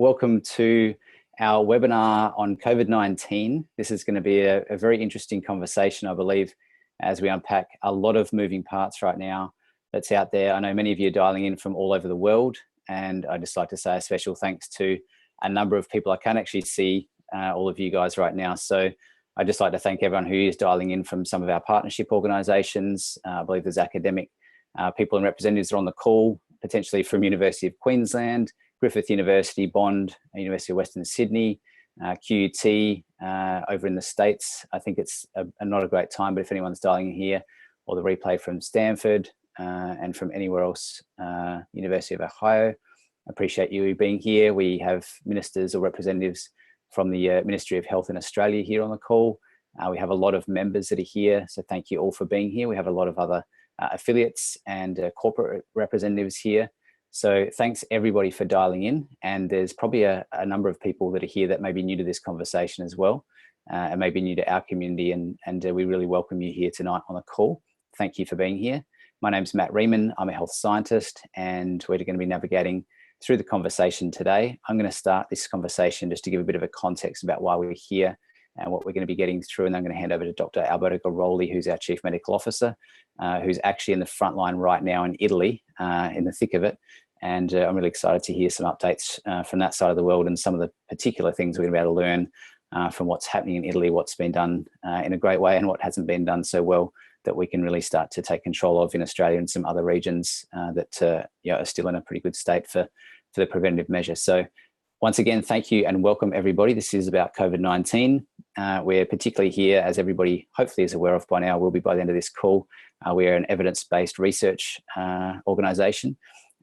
welcome to our webinar on COVID-19. This is going to be a very interesting conversation, I believe, as we unpack a lot of moving parts right now that's out there. I know many of you are dialing in from all over the world, and I'd just like to say a special thanks to a number of people. I can't actually see all of you guys right now, so I'd just like to thank everyone who is dialing in from some of our partnership organisations. I believe there's academic people and representatives are on the call, potentially from University of Queensland, Griffith University, Bond, University of Western Sydney, QUT over in the States. I think it's not a great time, but if anyone's dialing in here, or the replay from Stanford and from anywhere else, University of Ohio, appreciate you being here. We have ministers or representatives from the Ministry of Health in Australia here on the call. We have a lot of members that are here, so thank you all for being here. We have a lot of other affiliates and corporate representatives here. So thanks everybody for dialing in, and there's probably a number of people that are here that may be new to this conversation as well, and maybe new to our community, and we really welcome you here tonight on the call. Thank you for being here. My name's Matt Riemann. I'm a health scientist, and we're going to be navigating through the conversation today. I'm going to start this conversation just to give a bit of a context about why we're here and what we're going to be getting through, and I'm going to hand over to Dr. Alberto Garoli, who's our Chief Medical Officer, who's actually in the front line right now in Italy, in the thick of it. And I'm really excited to hear some updates from that side of the world and some of the particular things we're going to be able to learn from what's happening in Italy, what's been done in a great way and what hasn't been done so well that we can really start to take control of in Australia and some other regions that are still in a pretty good state for the preventative measure. So once again, thank you and welcome everybody. This is about COVID-19. We're particularly here, as everybody hopefully is aware of by now, will be by the end of this call. We're an evidence-based research organisation,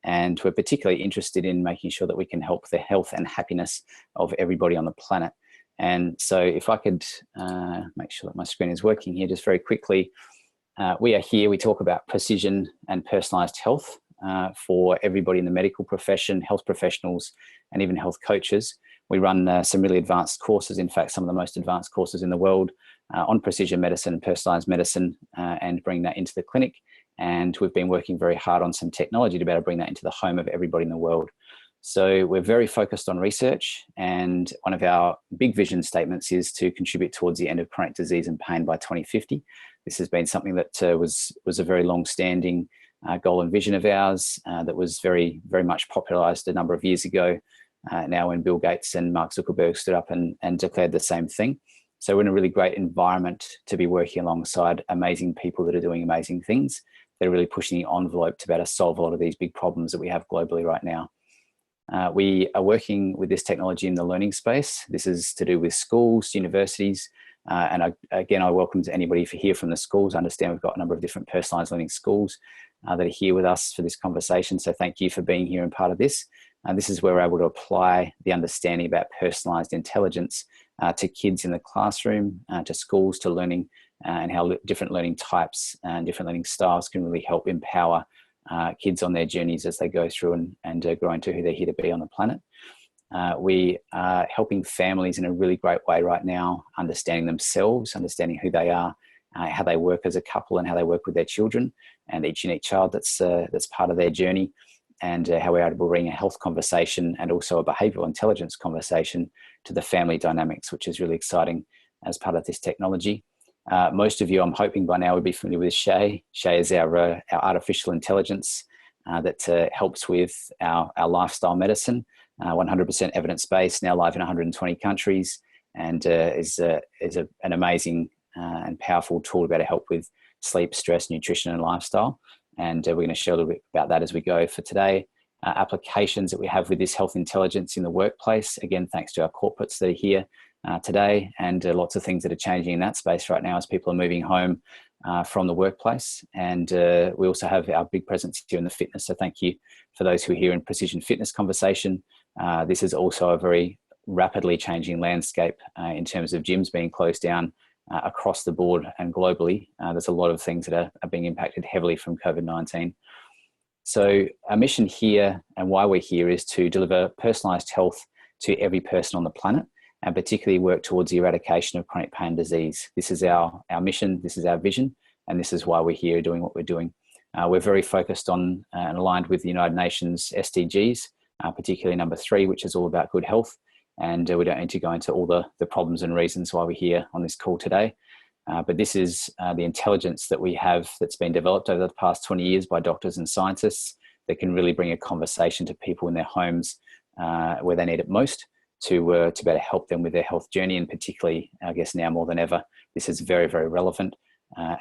and we're particularly interested in making sure that we can help the health and happiness of everybody on the planet. And so if I could make sure that my screen is working here just very quickly. We are here, we talk about precision and personalised health for everybody in the medical profession, health professionals, and even health coaches. We run some really advanced courses, in fact, some of the most advanced courses in the world on precision medicine and personalised medicine, and bring that into the clinic. And we've been working very hard on some technology to be able to bring that into the home of everybody in the world. So we're very focused on research, and one of our big vision statements is to contribute towards the end of chronic disease and pain by 2050. This has been something that was a very long-standing goal and vision of ours that was very, very much popularised a number of years ago, now when Bill Gates and Mark Zuckerberg stood up and declared the same thing. So we're in a really great environment to be working alongside amazing people that are doing amazing things. They're really pushing the envelope to be able to solve a lot of these big problems that we have globally right now. We are working with this technology in the learning space. This is to do with schools, universities, and again, I welcome anybody here from the schools. I understand we've got a number of different personalised learning schools that are here with us for this conversation. So thank you for being here and part of this. This is where we're able to apply the understanding about personalised intelligence to kids in the classroom, to schools, to learning, and how different learning types and different learning styles can really help empower kids on their journeys as they go through and grow into who they're here to be on the planet. We are helping families in a really great way right now, understanding themselves, understanding who they are, how they work as a couple and how they work with their children and each unique child that's part of their journey, and how we're able to bring a health conversation and also a behavioural intelligence conversation to the family dynamics, which is really exciting as part of this technology. Most of you, I'm hoping by now, would be familiar with Shay. Shay is our artificial intelligence that helps with our lifestyle medicine, 100% evidence-based, now live in 120 countries, and is an amazing and powerful tool to be able to help with sleep, stress, nutrition, and lifestyle. And we're going to share a little bit about that as we go for today. Applications that we have with this health intelligence in the workplace, again, thanks to our corporates that are here today, and lots of things that are changing in that space right now as people are moving home from the workplace. And we also have our big presence here in the fitness. So thank you for those who are here in precision fitness conversation. This is also a very rapidly changing landscape in terms of gyms being closed down across the board and globally. There's a lot of things that are being impacted heavily from COVID-19. So our mission here and why we're here is to deliver personalised health to every person on the planet, and particularly work towards the eradication of chronic pain disease. This is our mission, this is our vision, and this is why we're here doing what we're doing. We're very focused on and aligned with the United Nations SDGs, particularly number 3, which is all about good health. And we don't need to go into all the problems and reasons why we're here on this call today. But this is the intelligence that we have that's been developed over the past 20 years by doctors and scientists that can really bring a conversation to people in their homes where they need it most to be able to help them with their health journey. And particularly, I guess now more than ever, this is very, very relevant.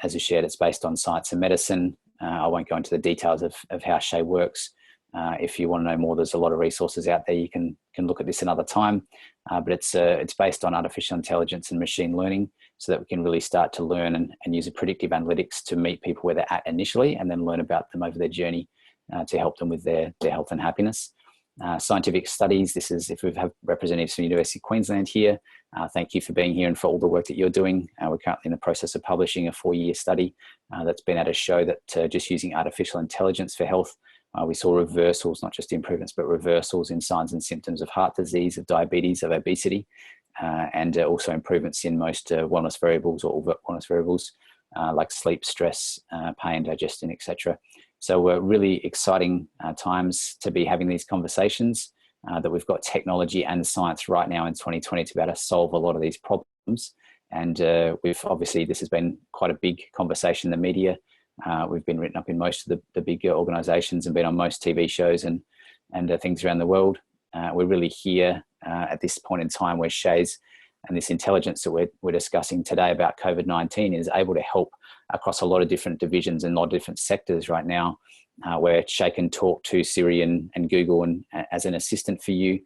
As I shared, it's based on science and medicine. I won't go into the details of how Shay works. If you want to know more, there's a lot of resources out there. You can look at this another time, but it's based on artificial intelligence and machine learning, so that we can really start to learn and use a predictive analytics to meet people where they're at initially, and then learn about them over their journey to help them with their health and happiness. Scientific studies. This is, if we have representatives from the University of Queensland here, thank you for being here and for all the work that you're doing. We're currently in the process of publishing a 4-year study that's been able to show that just using artificial intelligence for health, we saw reversals, not just improvements, but reversals in signs and symptoms of heart disease, of diabetes, of obesity, and also improvements in most wellness variables, or all wellness variables like sleep, stress, pain, digestion, etc. So we're really exciting times to be having these conversations, that we've got technology and science right now in 2020 to be able to solve a lot of these problems. And we've obviously, this has been quite a big conversation in the media. We've been written up in most of the bigger organizations and been on most TV shows and things around the world. We're really here at this point in time where Shay's and this intelligence that we're discussing today about COVID-19 is able to help across a lot of different divisions and a lot of different sectors right now, where Shay can talk to Siri and Google and as an assistant for you,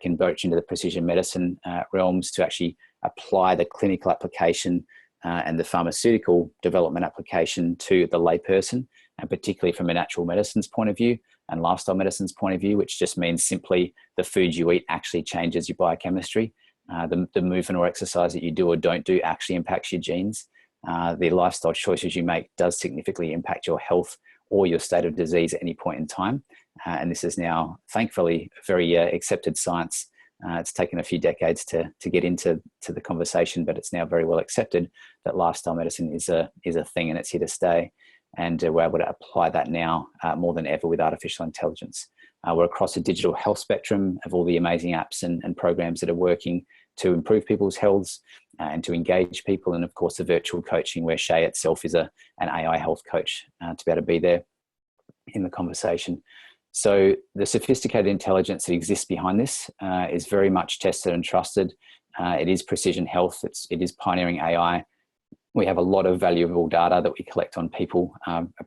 can broach into the precision medicine realms to actually apply the clinical application and the pharmaceutical development application to the layperson, and particularly from a natural medicines point of view and lifestyle medicines point of view, which just means simply the food you eat actually changes your biochemistry. The movement or exercise that you do or don't do actually impacts your genes. The lifestyle choices you make does significantly impact your health or your state of disease at any point in time. And this is now, thankfully, very accepted science. It's taken a few decades to get into the conversation, but it's now very well accepted that lifestyle medicine is a thing, and it's here to stay. And we're able to apply that now more than ever with artificial intelligence. We're across a digital health spectrum of all the amazing apps and programs that are working to improve people's healths and to engage people. And of course, the virtual coaching, where Shay itself is an AI health coach to be able to be there in the conversation. So the sophisticated intelligence that exists behind this is very much tested and trusted. It is precision health. It is pioneering AI. We have a lot of valuable data that we collect on people,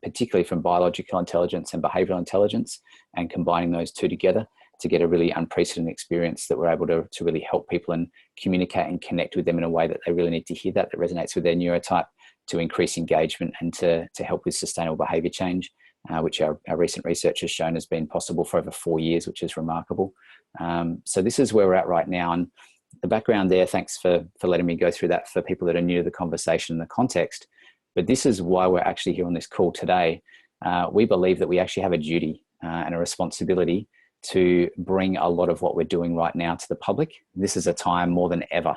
particularly from biological intelligence and behavioral intelligence, and combining those two together to get a really unprecedented experience that we're able to really help people and communicate and connect with them in a way that they really need to hear, that resonates with their neurotype, to increase engagement and to help with sustainable behavior change, which our recent research has shown has been possible for over 4 years, which is remarkable. So this is where we're at right now. And the background there, thanks for letting me go through that for people that are new to the conversation and the context. But this is why we're actually here on this call today. We believe that we actually have a duty and a responsibility to bring a lot of what we're doing right now to the public. This is a time more than ever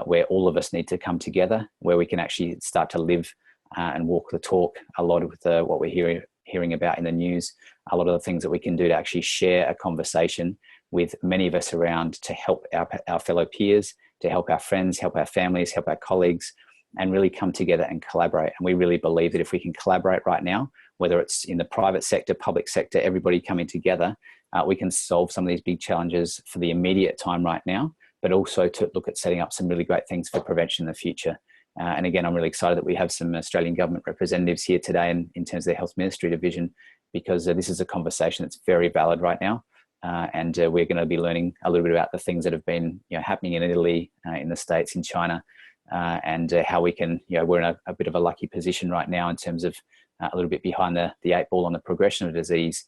where all of us need to come together, where we can actually start to live and walk the talk. A lot of what we're hearing about in the news, a lot of the things that we can do to actually share a conversation with many of us around to help our fellow peers, to help our friends, help our families, help our colleagues, and really come together and collaborate. And we really believe that if we can collaborate right now, whether it's in the private sector, public sector, everybody coming together, we can solve some of these big challenges for the immediate time right now, but also to look at setting up some really great things for prevention in the future. And again, I'm really excited that we have some Australian government representatives here today in terms of the Health Ministry division, because this is a conversation that's very valid right now. And we're going to be learning a little bit about the things that have been happening in Italy, in the States, in China, and how we can, we're in a bit of a lucky position right now in terms of a little bit behind the 8 ball on the progression of disease.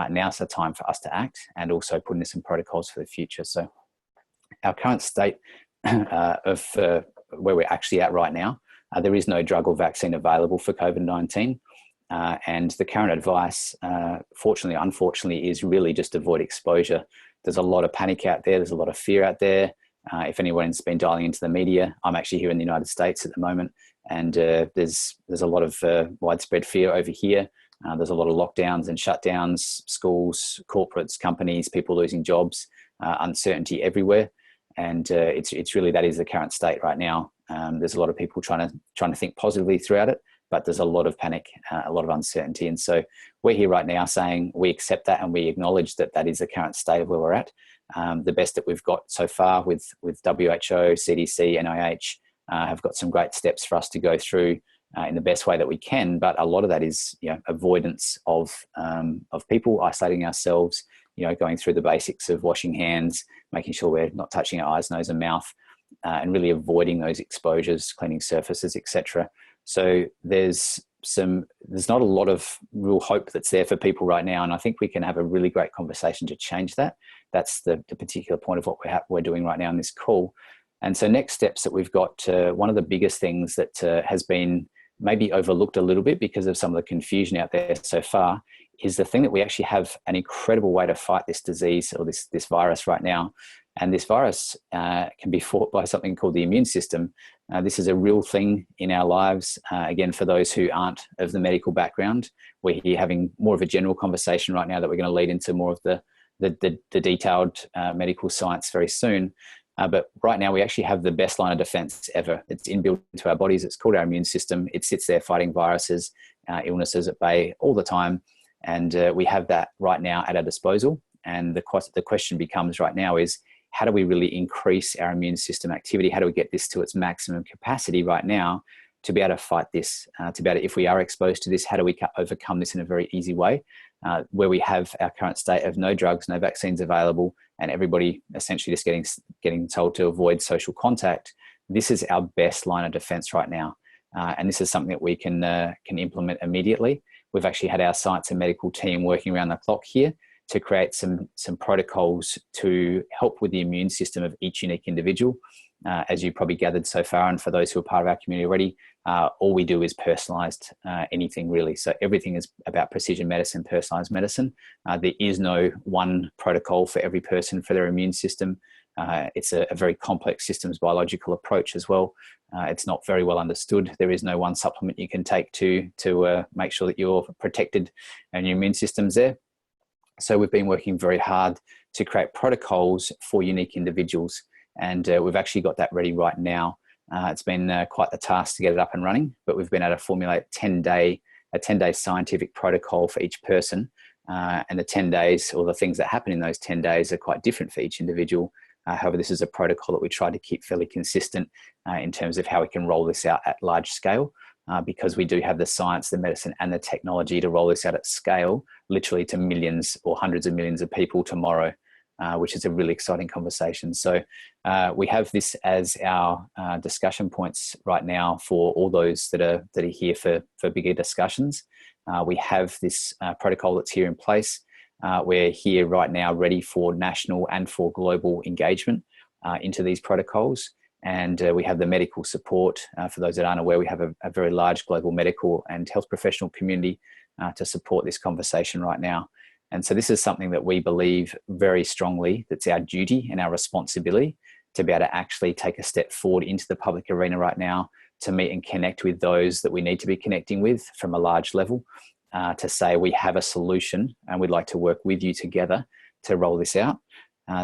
Now's the time for us to act and also put in some protocols for the future. So our current state of where we're actually at right now, there is no drug or vaccine available for COVID-19. And the current advice, fortunately, unfortunately, is really just avoid exposure. There's a lot of panic out there. There's a lot of fear out there. If anyone's been dialing into the media, I'm actually here in the United States at the moment, and there's a lot of widespread fear over here. There's a lot of lockdowns and shutdowns, schools, corporates, companies, people losing jobs, uncertainty everywhere. And it's really, that is the current state right now. There's a lot of people trying to think positively throughout it, but there's a lot of panic, a lot of uncertainty. And so we're here right now saying we accept that and we acknowledge that that is the current state of where we're at. The best that we've got so far with WHO, CDC, NIH have got some great steps for us to go through in the best way that we can. But a lot of that is, avoidance of people, isolating ourselves, going through the basics of washing hands, making sure we're not touching our eyes, nose and mouth, and really avoiding those exposures, cleaning surfaces, etc. So there's not a lot of real hope that's there for people right now. And I think we can have a really great conversation to change that. That's the particular point of what we're doing right now in this call. And so next steps that we've got, one of the biggest things that has been maybe overlooked a little bit because of some of the confusion out there so far, is the thing that we actually have an incredible way to fight this disease or this virus right now. And this virus can be fought by something called the immune system. This is a real thing in our lives. Again, for those who aren't of the medical background, we're here having more of a general conversation right now that we're going to lead into more of the detailed medical science very soon. But right now we actually have the best line of defense ever. It's inbuilt into our bodies. It's called our immune system. It sits there fighting viruses, illnesses at bay all the time. And we have that right now at our disposal. And the question becomes right now is, how do we really increase our immune system activity? How do we get this to its maximum capacity right now to be able to fight this? If we are exposed to this, how do we overcome this in a very easy way? Where we have our current state of no drugs, no vaccines available, and everybody essentially just getting told to avoid social contact. This is our best line of defense right now. And this is something that we can implement immediately. We've actually had our science and medical team working around the clock here to create some protocols to help with the immune system of each unique individual. As you probably gathered so far, and for those who are part of our community already, all we do is personalised anything really. So everything is about precision medicine, personalised medicine. There is no one protocol for every person for their immune system. It's a very complex systems biological approach as well. It's not very well understood. There is no one supplement you can take to make sure that you're protected and your immune system's there. So we've been working very hard to create protocols for unique individuals. And we've actually got that ready right now. It's been quite the task to get it up and running, but we've been able to formulate a 10-day scientific protocol for each person. And the 10 days, or the things that happen in those 10 days, are quite different for each individual. However, this is a protocol that we try to keep fairly consistent in terms of how we can roll this out at large scale, because we do have the science, the medicine, and the technology to roll this out at scale, literally to millions or hundreds of millions of people tomorrow. Which is a really exciting conversation. So we have this as our discussion points right now for all those that are here for bigger discussions. We have this protocol that's here in place. We're here right now ready for national and for global engagement into these protocols. And we have the medical support. For those that aren't aware, we have a very large global medical and health professional community to support this conversation right now. And so this is something that we believe very strongly that's our duty and our responsibility to be able to actually take a step forward into the public arena right now, to meet and connect with those that we need to be connecting with from a large level, to say we have a solution and we'd like to work with you together to roll this out.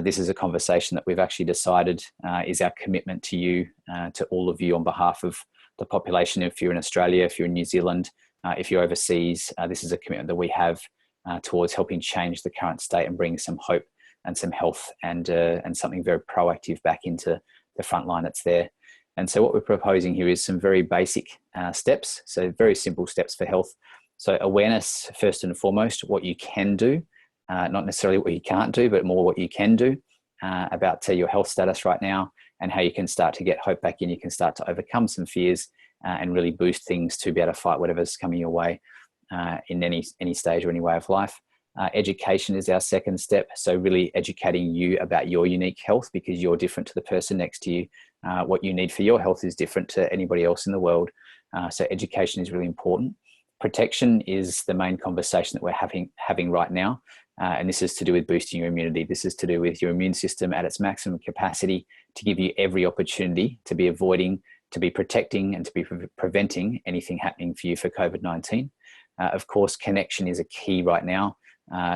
This is a conversation that we've actually decided is our commitment to you, to all of you on behalf of the population. If you're in Australia, if you're in New Zealand, if you're overseas, this is a commitment that we have towards helping change the current state and bring some hope and some health and something very proactive back into the front line that's there. And so what we're proposing here is some very basic steps, so very simple steps for health. So awareness, first and foremost, what you can do, not necessarily what you can't do, but more what you can do about your health status right now, and how you can start to get hope back in. You can start to overcome some fears and really boost things to be able to fight whatever's coming your way. In any stage or any way of life. Education is our second step. So really educating you about your unique health, because you're different to the person next to you. What you need for your health is different to anybody else in the world. So education is really important. Protection is the main conversation that we're having right now. And this is to do with boosting your immunity. This is to do with your immune system at its maximum capacity to give you every opportunity to be avoiding, to be protecting, and to be preventing anything happening for you for COVID-19. Of course, connection is a key right now.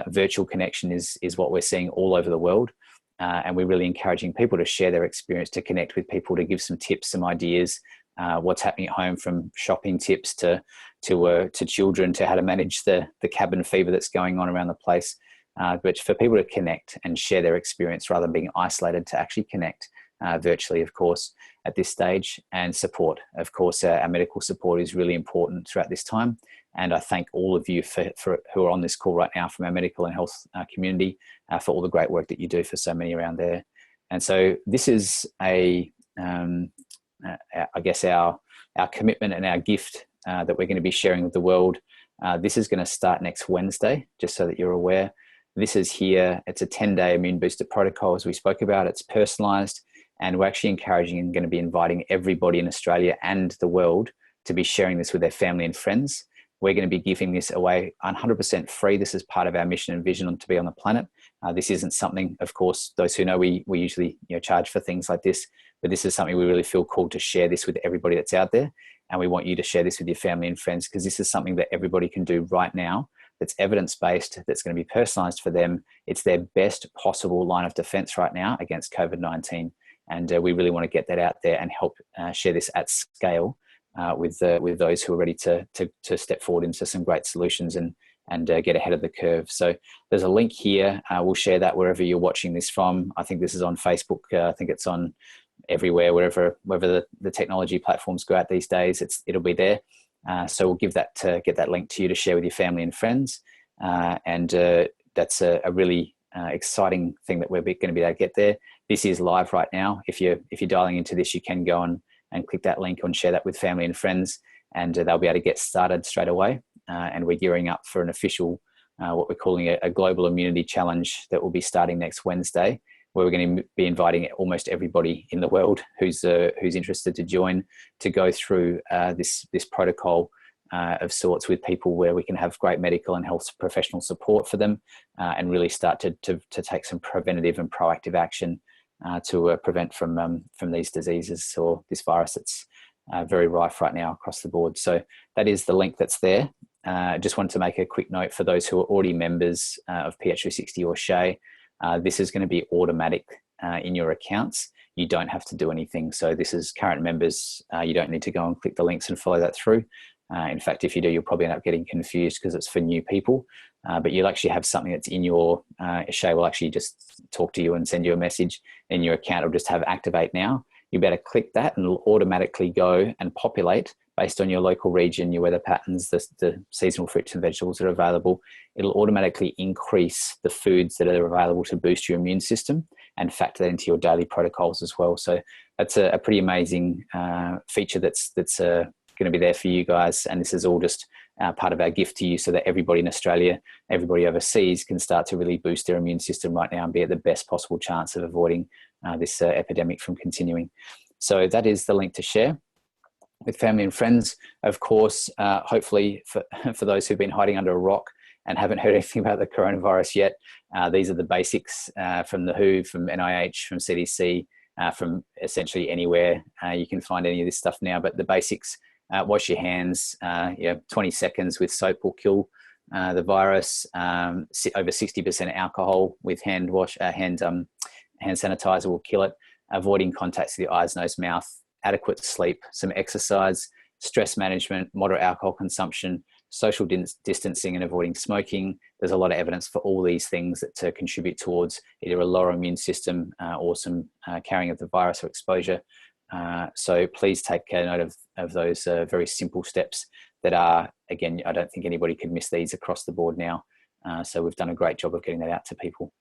Virtual connection is what we're seeing all over the world. And we're really encouraging people to share their experience, to connect with people, to give some tips, some ideas, what's happening at home, from shopping tips to children, to how to manage the cabin fever that's going on around the place. But for people to connect and share their experience rather than being isolated, to actually connect virtually, of course, at this stage. And support, of course, our medical support is really important throughout this time. And I thank all of you for who are on this call right now from our medical and health community for all the great work that you do for so many around there. And so this is I guess our commitment and our gift that we're going to be sharing with the world. This is going to start next Wednesday, just so that you're aware. This is here. It's a 10-day immune booster protocol, as we spoke about. It's personalised, and we're actually encouraging and going to be inviting everybody in Australia and the world to be sharing this with their family and friends. We're going to be giving this away 100% free. This is part of our mission and vision to be on the planet. This isn't something, of course, those who know, we usually charge for things like this, but this is something we really feel called to share this with everybody that's out there. And we want you to share this with your family and friends, because this is something that everybody can do right now, that's evidence-based, that's going to be personalised for them. It's their best possible line of defence right now against COVID-19. And we really want to get that out there and help share this at scale with those who are ready to step forward into some great solutions and get ahead of the curve. So there's a link here. We'll share that wherever you're watching this from. I think this is on Facebook. I think it's on everywhere, wherever the technology platforms go out these days. It'll be there. So we'll get that link to you to share with your family and friends. And that's a really exciting thing that we're going to be able to get there. This is live right now. If you're dialing into this, you can go on and click that link and share that with family and friends, and they'll be able to get started straight away. And we're gearing up for an official, what we're calling a global immunity challenge that will be starting next Wednesday, where we're going to be inviting almost everybody in the world who's interested to join, to go through this protocol of sorts with people, where we can have great medical and health professional support for them, and really start to take some preventative and proactive action to prevent from these diseases or this virus that's very rife right now across the board. So that is the link that's there. Just wanted to make a quick note for those who are already members of PH360 or SHAE. This is going to be automatic in your accounts. You don't have to do anything. So this is current members. You don't need to go and click the links and follow that through. In fact, if you do, you'll probably end up getting confused because it's for new people. But you'll actually have something that's in your, SHAE will actually just talk to you and send you a message in your account. It'll just have activate now. You better click that and it'll automatically go and populate based on your local region, your weather patterns, the seasonal fruits and vegetables that are available. It'll automatically increase the foods that are available to boost your immune system and factor that into your daily protocols as well. So that's a pretty amazing feature that's going to be there for you guys. And this is all just part of our gift to you, so that everybody in Australia, everybody overseas can start to really boost their immune system right now and be at the best possible chance of avoiding this epidemic from continuing. So that is the link to share with family and friends. Of course, hopefully for those who've been hiding under a rock and haven't heard anything about the coronavirus yet, these are the basics from the WHO, from NIH, from CDC, from essentially anywhere. You can find any of this stuff now, but the basics: wash your hands, 20 seconds with soap will kill the virus. Over 60% alcohol with hand sanitizer will kill it. Avoiding contacts with your eyes, nose, mouth. Adequate sleep, some exercise, stress management, moderate alcohol consumption, social distancing and avoiding smoking. There's a lot of evidence for all these things that contribute towards either a lower immune system or some carrying of the virus or exposure. So please take note of those very simple steps that are, again, I don't think anybody could miss these across the board now. So we've done a great job of getting that out to people.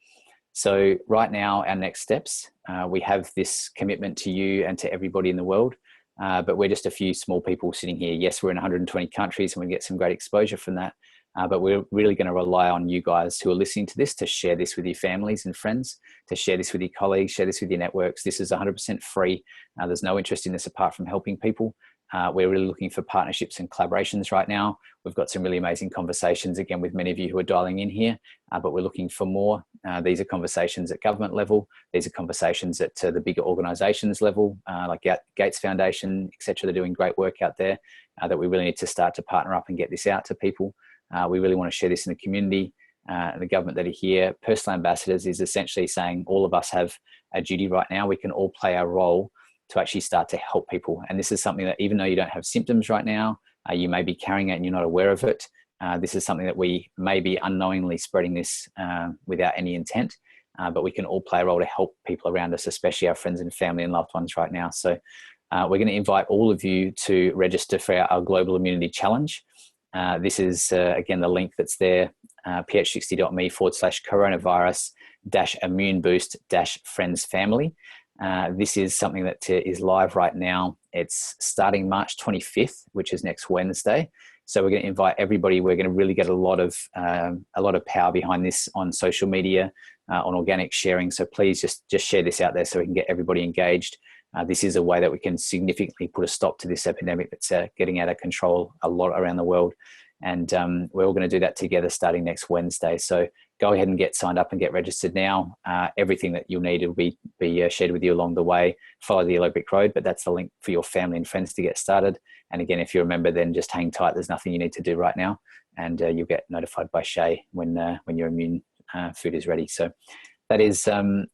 So right now, our next steps, we have this commitment to you and to everybody in the world, but we're just a few small people sitting here. Yes, we're in 120 countries and we get some great exposure from that, but we're really going to rely on you guys who are listening to this to share this with your families and friends, to share this with your colleagues, share this with your networks. This is 100% free. There's no interest in this apart from helping people. We're really looking for partnerships and collaborations right now. We've got some really amazing conversations, again, with many of you who are dialing in here, but we're looking for more. These are conversations at government level. These are conversations at the bigger organizations level, like Gates Foundation, etc. They're doing great work out there that we really need to start to partner up and get this out to people. We really want to share this in the community, the government that are here. Personal ambassadors is essentially saying all of us have a duty right now. We can all play our role to actually start to help people. And this is something that even though you don't have symptoms right now, you may be carrying it and you're not aware of it. This is something that we may be unknowingly spreading this without any intent, but we can all play a role to help people around us, especially our friends and family and loved ones right now. So we're going to invite all of you to register for our Global Immunity Challenge. This is, again, the link that's there, ph60.me/coronavirus-immune boost-friends family. This is something that is live right now. It's starting March 25th, which is next Wednesday. So we're going to invite everybody. We're going to really get a lot of power behind this on social media, on organic sharing. So please just share this out there so we can get everybody engaged. This is a way that we can significantly put a stop to this epidemic that's getting out of control a lot around the world. And we're all going to do that together starting next Wednesday. So go ahead and get signed up and get registered now. Everything that you'll need will be shared with you along the way. Follow the yellow brick road, but that's the link for your family and friends to get started. And again, if you remember, then just hang tight. There's nothing you need to do right now. And you'll get notified by Shay when your immune food is ready. So that is our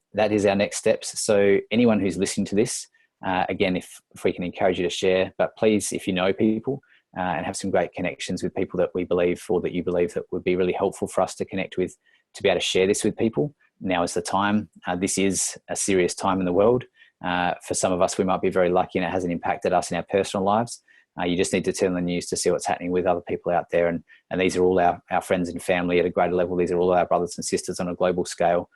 next steps. So anyone who's listening to this, again, if we can encourage you to share, but please, if you know people, and have some great connections with people that we believe or that you believe that would be really helpful for us to connect with, to be able to share this with people. Now is the time. This is a serious time in the world. For some of us, we might be very lucky and it hasn't impacted us in our personal lives. You just need to turn on the news to see what's happening with other people out there. And these are all our friends and family at a greater level. These are all our brothers and sisters on a global scale.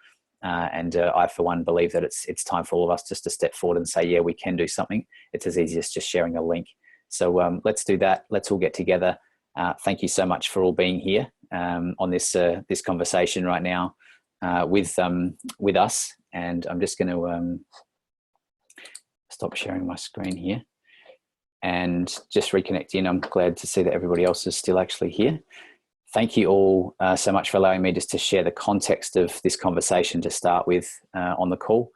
And I, for one, believe that it's time for all of us just to step forward and say, yeah, we can do something. It's as easy as just sharing a link. So let's do that. Let's all get together. Thank you so much for all being here on this conversation right now with us. And I'm just going to stop sharing my screen here and just reconnect in. I'm glad to see that everybody else is still actually here. Thank you all so much for allowing me just to share the context of this conversation to start with on the call.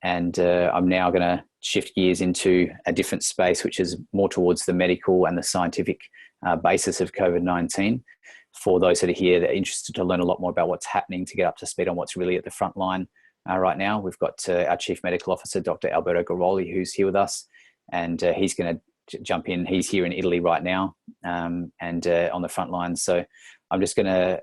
And I'm now going to shift gears into a different space, which is more towards the medical and the scientific basis of COVID-19. For those that are here that are interested to learn a lot more about what's happening, to get up to speed on what's really at the front line right now, we've got our Chief Medical Officer, Dr. Alberto Garoli, who's here with us. And he's going to jump in. He's here in Italy right now and on the front line. So I'm just going to,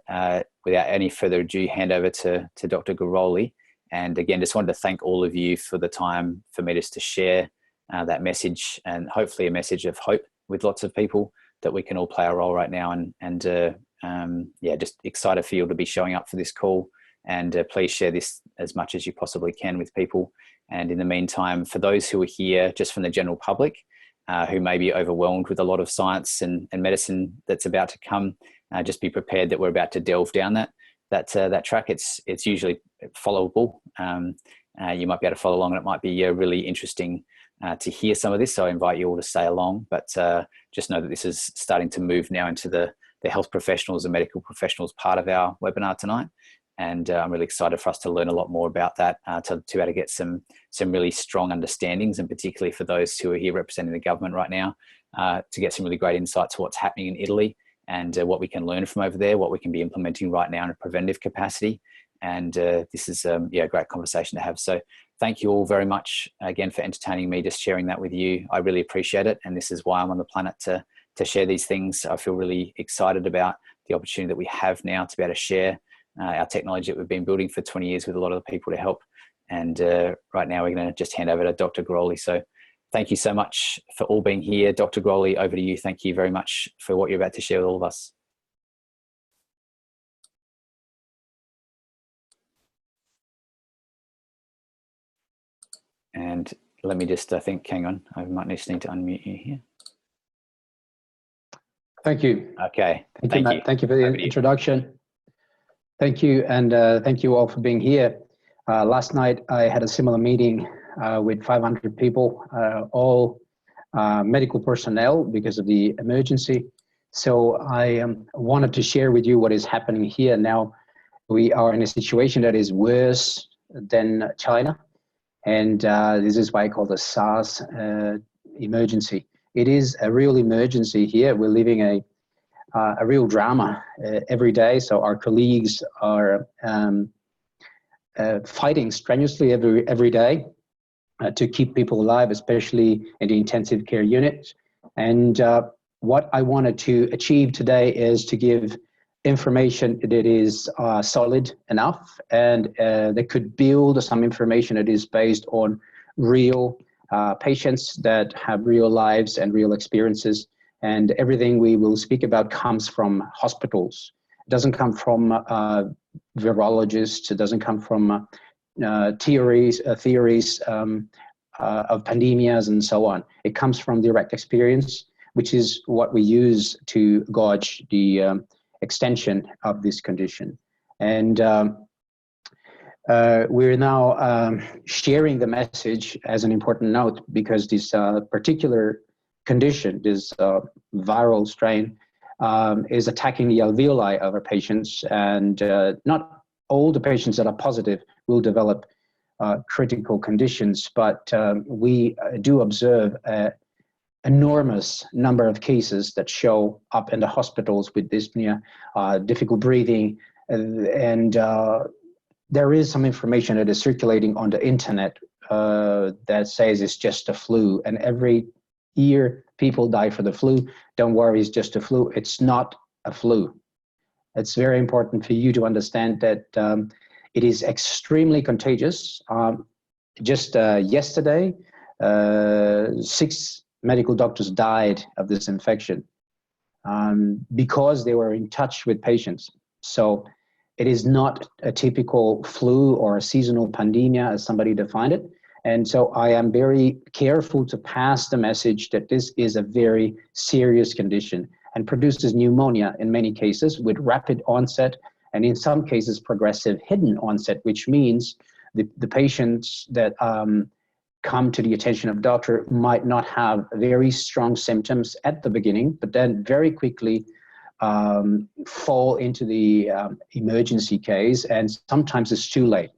without any further ado, hand over to Dr. Garoli. And again, just wanted to thank all of you for the time for me just to share that message, and hopefully a message of hope with lots of people, that we can all play a role right now. And yeah, just excited for you to be showing up for this call. And please share this as much as you possibly can with people. And in the meantime, for those who are here just from the general public, who may be overwhelmed with a lot of science and medicine that's about to come, just be prepared that we're about to delve down that track. It's usually followable. You might be able to follow along, and it might be really interesting to hear some of this. So I invite you all to stay along, but just know that this is starting to move now into the health professionals and medical professionals part of our webinar tonight. And I'm really excited for us to learn a lot more about that, to be able to get some really strong understandings, and particularly for those who are here representing the government right now, to get some really great insights to what's happening in Italy, and what we can learn from over there, what we can be implementing right now in a preventive capacity. And this is a great conversation to have. So thank you all very much again for entertaining me, just sharing that with you. I really appreciate it. And this is why I'm on the planet, to share these things. I feel really excited about the opportunity that we have now to be able to share our technology that we've been building for 20 years with a lot of the people to help. And right now we're going to just hand over to Dr. Garoli. So thank you so much for all being here. Dr. Garoli, over to you. Thank you very much for what you're about to share with all of us. And let me just, hang on, I might just need to unmute you here. Thank you. Okay, thank you. Thank you for the introduction. Thank you, and thank you all for being here. Last night I had a similar meeting with 500 people, all medical personnel because of the emergency. So I wanted to share with you what is happening here now. We are in a situation that is worse than China, and this is why I call the SARS emergency. It is a real emergency here. We're living a real drama every day. So our colleagues are fighting strenuously every day to keep people alive, especially in the intensive care unit. And what I wanted to achieve today is to give information that is solid enough, and that could build some information that is based on real patients that have real lives and real experiences. And everything we will speak about comes from hospitals. It doesn't come from virologists. It doesn't come from theories of pandemias and so on. It comes from direct experience, which is what we use to gauge the extension of this condition. And we're now sharing the message as an important note, because this particular condition, this viral strain, is attacking the alveoli of our patients, and not all the patients that are positive will develop critical conditions, but we do observe an enormous number of cases that show up in the hospitals with dyspnea, difficult breathing, and there is some information that is circulating on the internet that says it's just a flu, and every year people die for the flu. Don't worry, it's just a flu. It's not a flu. It's very important for you to understand that it is extremely contagious. Just yesterday, 6 medical doctors died of this infection because they were in touch with patients. So it is not a typical flu or a seasonal pandemia, as somebody defined it. And so I am very careful to pass the message that this is a very serious condition and produces pneumonia in many cases with rapid onset, and in some cases progressive hidden onset, which means the patients that come to the attention of doctor might not have very strong symptoms at the beginning, but then very quickly fall into the emergency case, and sometimes it's too late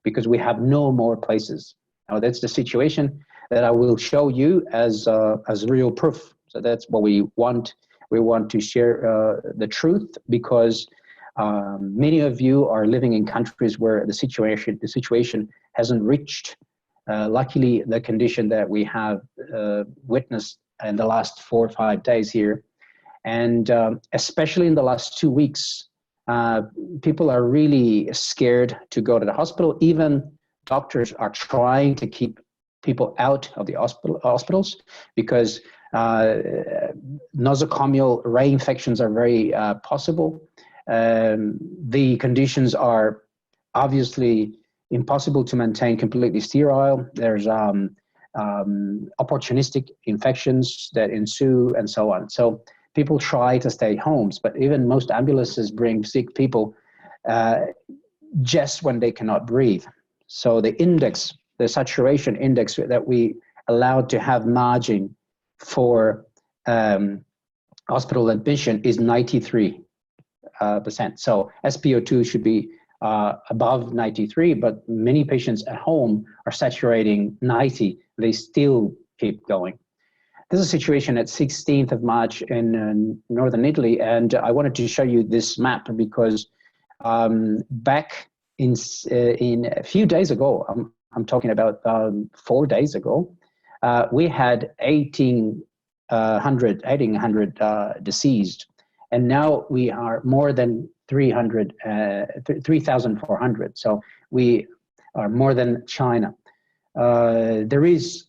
because we have no more places. Now that's the situation that I will show you as real proof. So that's what we want. We want to share the truth, because many of you are living in countries where the situation hasn't reached, luckily, the condition that we have witnessed in the last 4 or 5 days here. And especially in the last 2 weeks, people are really scared to go to the hospital. Even doctors are trying to keep people out of the hospitals because nosocomial reinfections are very possible. The conditions are obviously impossible to maintain completely sterile. There's opportunistic infections that ensue and so on. So people try to stay home, but even most ambulances bring sick people just when they cannot breathe. So the index, the saturation index that we allowed to have margin for hospital admission is 93%. So SpO2 should be above 93, but many patients at home are saturating 90. They still keep going. This is a situation at 16th of March in northern Italy, and I wanted to show you this map because back in a few days ago, I'm talking about 4 days ago, we had 1,800 deceased, and now we are more than 3,400. So we are more than China. There is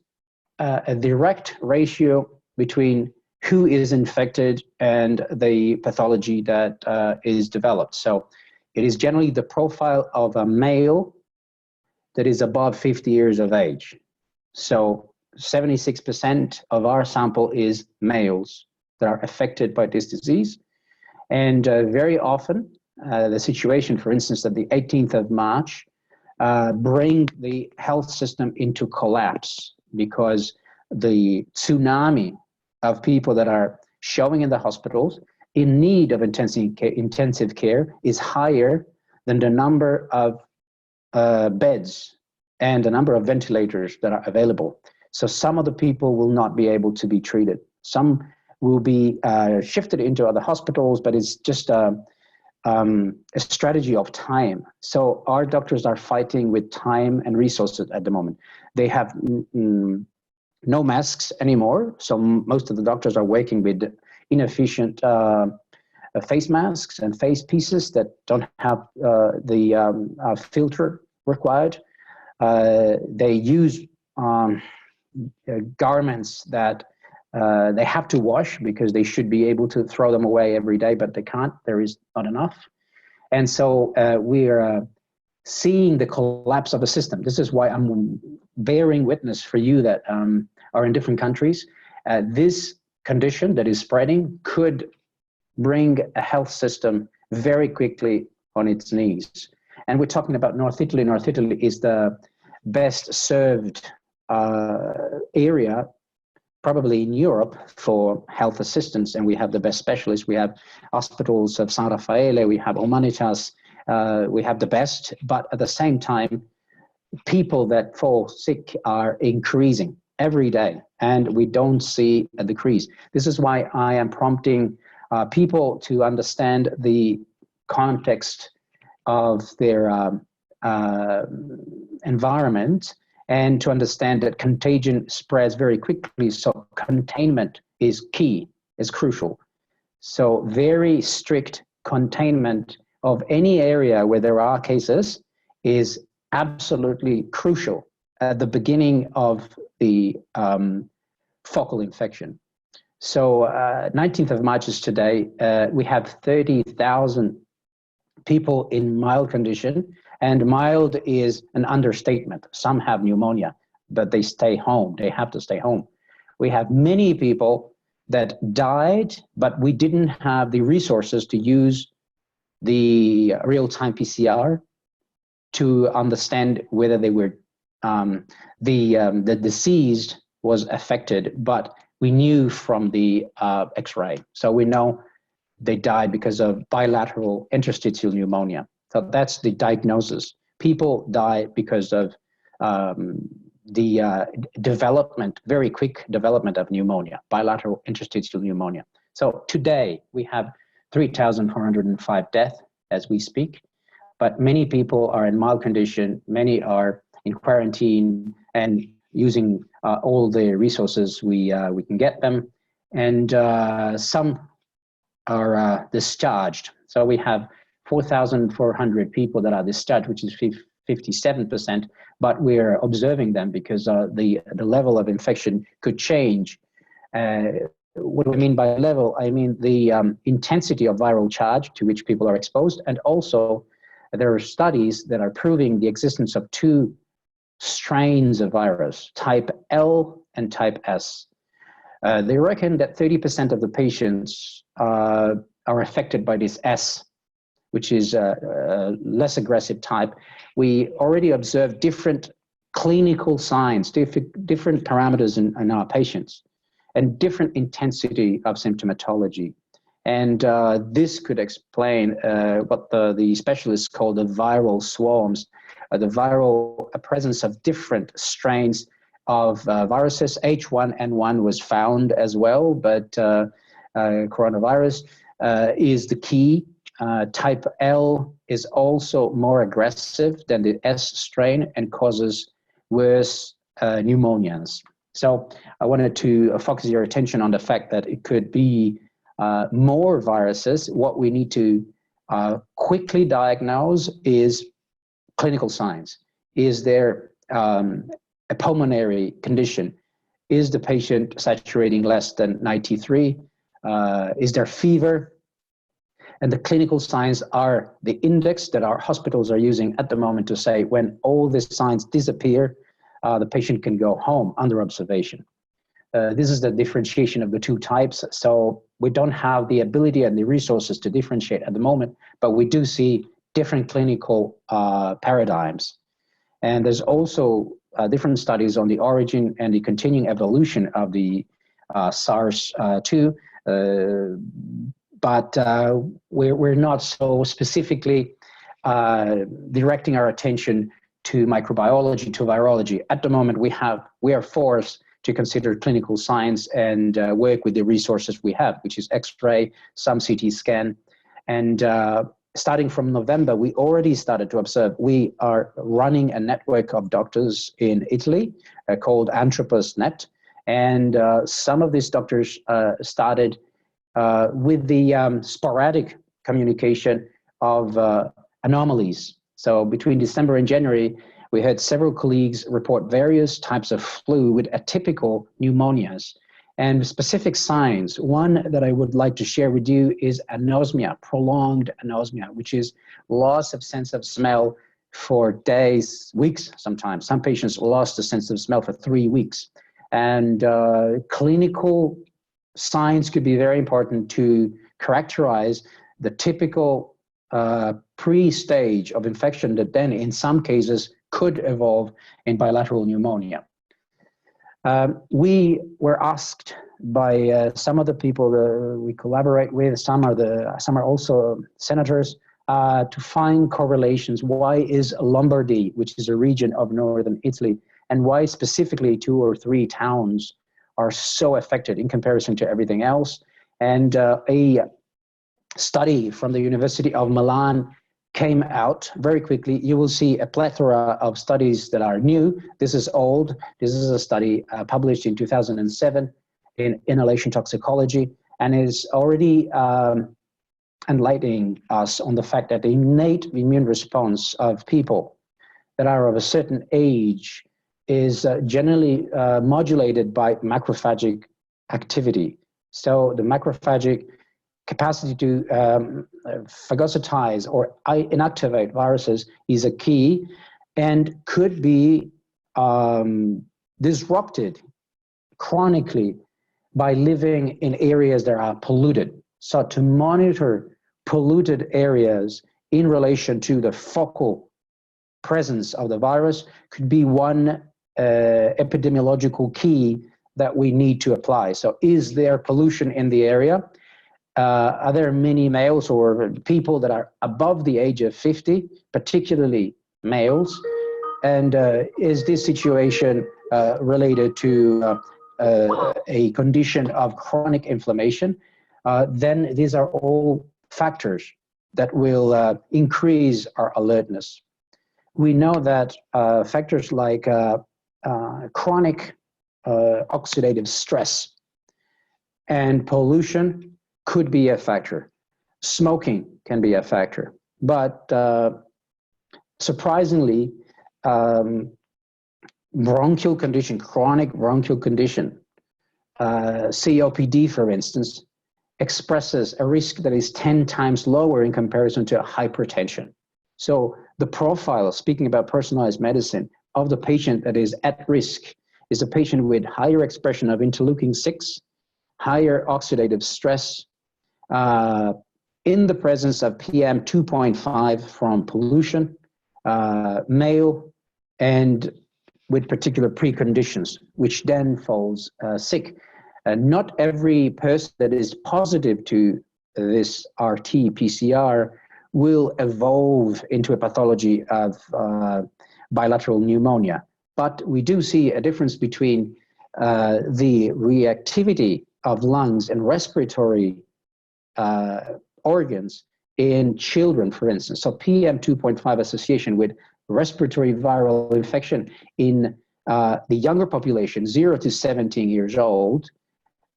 a direct ratio between who is infected and the pathology that is developed. So it is generally the profile of a male that is above 50 years of age. So 76% of our sample is males that are affected by this disease. And very often, the situation, for instance, at the 18th of March, bring the health system into collapse because the tsunami of people that are showing in the hospitals in need of intensive care is higher than the number of beds and the number of ventilators that are available. So some of the people will not be able to be treated. Some will be shifted into other hospitals, but it's just a strategy of time. So our doctors are fighting with time and resources at the moment. They have no masks anymore, so most of the doctors are working with inefficient face masks and face pieces that don't have the filter required. They use garments that they have to wash because they should be able to throw them away every day, but they can't. There is not enough. And so we're seeing the collapse of the system. This is why I'm bearing witness for you that are in different countries. This condition that is spreading could bring a health system very quickly on its knees. And we're talking about North Italy. North Italy is the best served area probably in Europe for health assistance, and we have the best specialists. We have hospitals of San Raffaele, we have Humanitas, we have the best, but at the same time, people that fall sick are increasing every day, and we don't see a decrease. This is why I am prompting people to understand the context of their environment, and to understand that contagion spreads very quickly, so containment is key, is crucial. So very strict containment of any area where there are cases is absolutely crucial at the beginning of the focal infection. So 19th of March is today. We have 30,000 people in mild condition, and mild is an understatement. Some have pneumonia, but they stay home. They have to stay home. We have many people that died, but we didn't have the resources to use the real-time PCR to understand whether they were, the deceased was affected, but we knew from the X-ray. So we know they died because of bilateral interstitial pneumonia. So that's the diagnosis. People die because of the development, very quick development of pneumonia, bilateral interstitial pneumonia. So today we have 3,405 deaths as we speak, but many people are in mild condition, many are in quarantine and using all the resources we can get them, and some are discharged. So we have 4,400 people that are discharged, which is 57%, but we're observing them because the level of infection could change. What do I mean by level? I mean the intensity of viral charge to which people are exposed, and also there are studies that are proving the existence of two strains of virus, type L and type S. They reckon that 30% of the patients are affected by this S, which is a less aggressive type. We already observed different clinical signs, different parameters in our patients, and different intensity of symptomatology. And this could explain what the specialists call the viral swarms, the viral presence of different strains of viruses. H1N1 was found as well, but coronavirus is the key. Type L is also more aggressive than the S strain and causes worse pneumonias. So I wanted to focus your attention on the fact that it could be more viruses. What we need to quickly diagnose is clinical signs. Is there a pulmonary condition? Is the patient saturating less than 93? Is there fever? And the clinical signs are the index that our hospitals are using at the moment to say when all these signs disappear, the patient can go home under observation. This is the differentiation of the two types. So we don't have the ability and the resources to differentiate at the moment, but we do see different clinical paradigms. And there's also different studies on the origin and the continuing evolution of the SARS-2, but we're not so specifically directing our attention to microbiology, to virology. At the moment, we are forced to consider clinical science and work with the resources we have, which is X-ray, some CT scan. And starting from November, we already started to observe. We are running a network of doctors in Italy called AnthropusNet. And some of these doctors started with the sporadic communication of anomalies. So between December and January, we had several colleagues report various types of flu with atypical pneumonias and specific signs. One that I would like to share with you is anosmia, prolonged anosmia, which is loss of sense of smell for days, weeks sometimes. Some patients lost the sense of smell for 3 weeks. And clinical signs could be very important to characterize the typical pre-stage of infection that then in some cases could evolve in bilateral pneumonia. We were asked by some of the people that we collaborate with, some are also senators, to find correlations. Why is Lombardy, which is a region of northern Italy, and why specifically 2 or 3 towns are so affected in comparison to everything else? And a study from the University of Milan came out very quickly. You will see a plethora of studies that are new. This is old. This is a study published in 2007 in Inhalation Toxicology, and is already enlightening us on the fact that the innate immune response of people that are of a certain age is generally modulated by macrophagic activity. So the macrophagic capacity to phagocytize or inactivate viruses is a key and could be disrupted chronically by living in areas that are polluted. So to monitor polluted areas in relation to the focal presence of the virus could be one epidemiological key that we need to apply. So is there pollution in the area? Are there many males or people that are above the age of 50, particularly males? And is this situation related to a condition of chronic inflammation? Then these are all factors that will increase our alertness. We know that factors like chronic oxidative stress and pollution could be a factor. Smoking can be a factor. But surprisingly, bronchial condition, chronic bronchial condition, COPD, for instance, expresses a risk that is 10 times lower in comparison to hypertension. So the profile, speaking about personalized medicine, of the patient that is at risk is a patient with higher expression of interleukin-6, higher oxidative stress, in the presence of PM 2.5 from pollution, male, and with particular preconditions, which then falls sick. Not every person that is positive to this RT-PCR will evolve into a pathology of bilateral pneumonia. But we do see a difference between the reactivity of lungs and respiratory organs in children, for instance. So PM 2.5 association with respiratory viral infection in the younger population, 0 to 17 years old,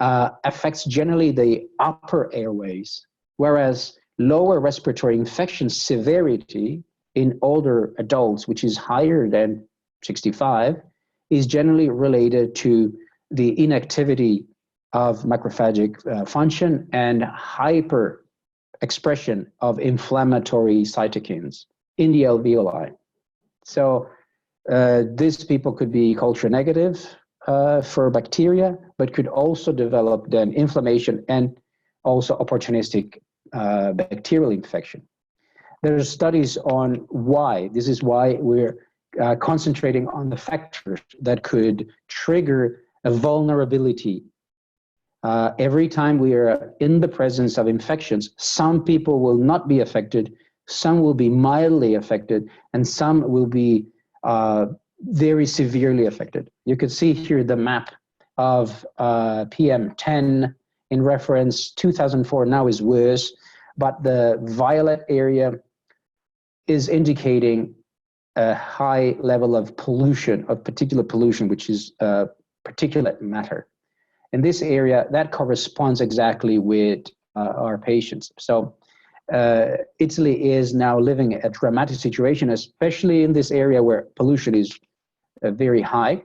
affects generally the upper airways, whereas lower respiratory infection severity in older adults, which is higher than 65, is generally related to the inactivity of macrophagic function and hyper expression of inflammatory cytokines in the alveoli. So these people could be culture negative for bacteria, but could also develop then inflammation and also opportunistic bacterial infection. There are studies on why. This is why we're concentrating on the factors that could trigger a vulnerability. Every time we are in the presence of infections, some people will not be affected, some will be mildly affected, and some will be very severely affected. You can see here the map of PM10 in reference. 2004 now is worse, but the violet area is indicating a high level of pollution, of particulate pollution, which is particulate matter. In this area, that corresponds exactly with our patients. So Italy is now living a dramatic situation, especially in this area where pollution is very high.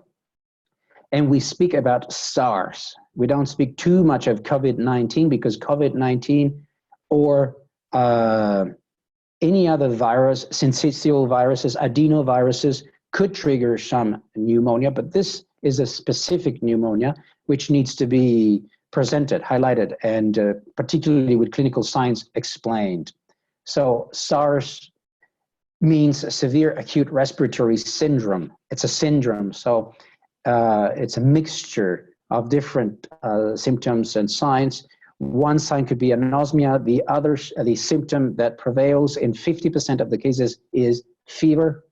And we speak about SARS. We don't speak too much of COVID-19 because COVID-19 or any other virus, syncytial viruses, adenoviruses could trigger some pneumonia, but this is a specific pneumonia which needs to be presented, highlighted, and particularly with clinical signs explained. So SARS means severe acute respiratory syndrome. It's a syndrome, so it's a mixture of different symptoms and signs. One sign could be anosmia. The symptom that prevails in 50% of the cases is fever,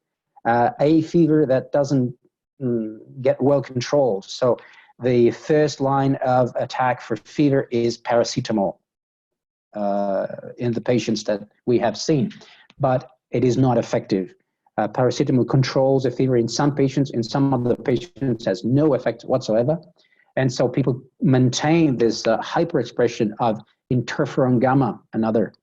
a fever that doesn't get well controlled. So the first line of attack for fever is paracetamol in the patients that we have seen, but it is not effective. Paracetamol controls the fever in some patients, in some other patients has no effect whatsoever. And so people maintain this hyperexpression of interferon gamma, another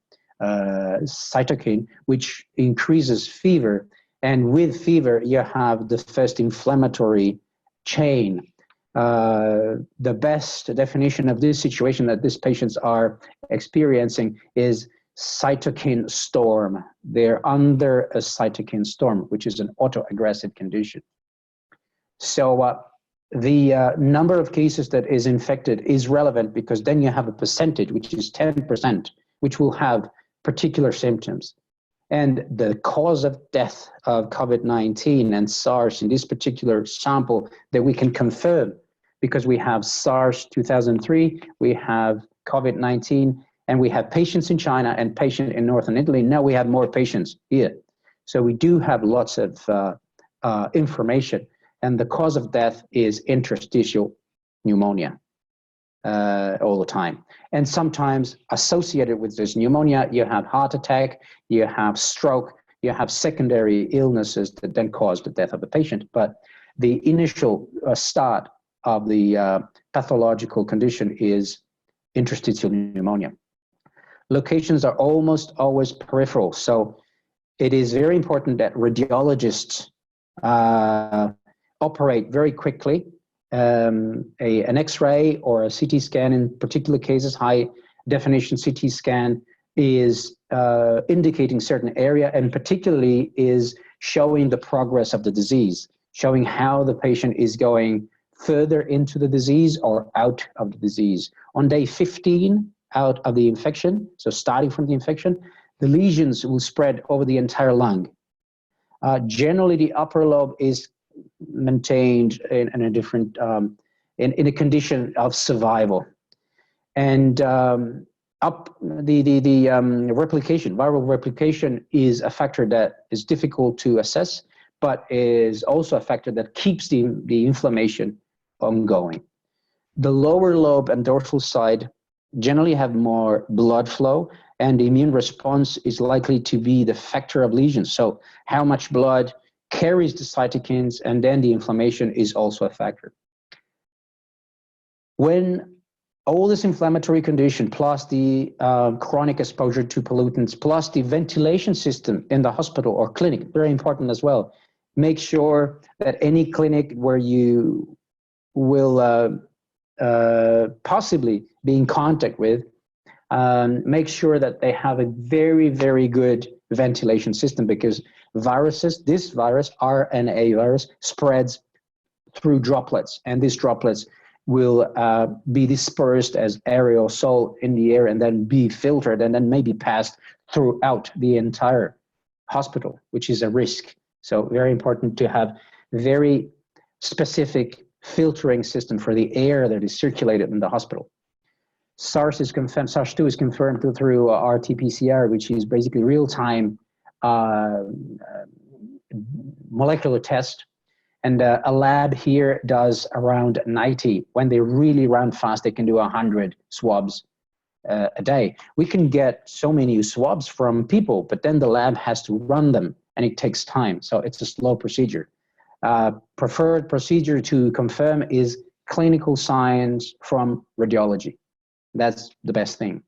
cytokine, which increases fever. And with fever, you have the first inflammatory chain. The best definition of this situation that these patients are experiencing is cytokine storm. They're under a cytokine storm, which is an autoaggressive condition. So the number of cases that is infected is relevant because then you have a percentage, which is 10%, which will have particular symptoms. And the cause of death of COVID-19 and SARS in this particular sample that we can confirm, because we have SARS 2003, we have COVID-19, and we have patients in China and patients in Northern Italy. Now we have more patients here. So we do have lots of information. And the cause of death is interstitial pneumonia all the time. And sometimes associated with this pneumonia, you have heart attack, you have stroke, you have secondary illnesses that then cause the death of the patient. But the initial start of the pathological condition is interstitial pneumonia. Locations are almost always peripheral. So it is very important that radiologists operate very quickly. An X-ray or a CT scan, in particular cases, high definition CT scan is indicating certain area, and particularly is showing the progress of the disease, showing how the patient is going further into the disease or out of the disease. On day 15 out of the infection, so starting from the infection, the lesions will spread over the entire lung. Generally, the upper lobe is maintained in a different, in a condition of survival. And replication, viral replication is a factor that is difficult to assess, but is also a factor that keeps the inflammation ongoing. The lower lobe and dorsal side generally have more blood flow, and the immune response is likely to be the factor of lesions. So how much blood carries the cytokines, and then the inflammation is also a factor. When all this inflammatory condition, plus the chronic exposure to pollutants, plus the ventilation system in the hospital or clinic, very important as well. Make sure that any clinic where you will possibly be in contact with, make sure that they have a very, very good ventilation system, because viruses, this virus, RNA virus, spreads through droplets, and these droplets will be dispersed as aerosol in the air and then be filtered and then maybe passed throughout the entire hospital, which is a risk. So very important to have very specific filtering system for the air that is circulated in the hospital. SARS is confirmed, SARS-2 is confirmed through RT-PCR, which is basically real-time molecular test. And a lab here does around 90. When they really run fast, they can do 100 swabs a day. We can get so many swabs from people, but then the lab has to run them, and it takes time. So it's a slow procedure. Preferred procedure to confirm is clinical signs from radiology. That's the best thing.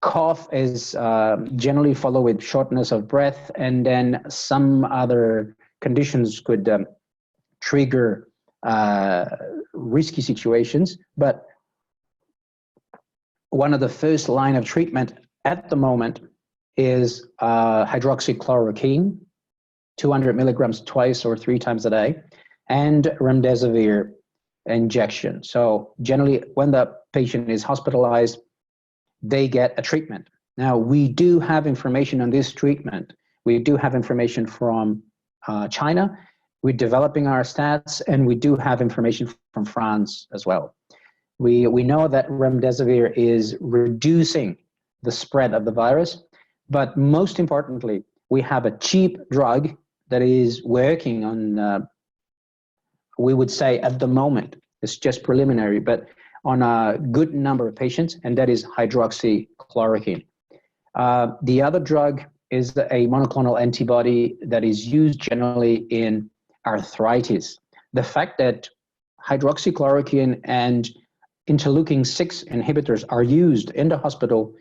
Cough is generally followed with shortness of breath, and then some other conditions could trigger risky situations. But one of the first line of treatment at the moment is hydroxychloroquine, 200 milligrams twice or 3 times a day, and remdesivir injection. So generally, when the patient is hospitalized, they get a treatment. Now, we do have information on this treatment. We do have information from China. We're developing our stats, and we do have information from France as well. We know that remdesivir is reducing the spread of the virus, but most importantly, we have a cheap drug that is working on, we would say at the moment, it's just preliminary, but on a good number of patients, and that is hydroxychloroquine. The other drug is a monoclonal antibody that is used generally in arthritis. The fact that hydroxychloroquine and interleukin-6 inhibitors are used in the hospital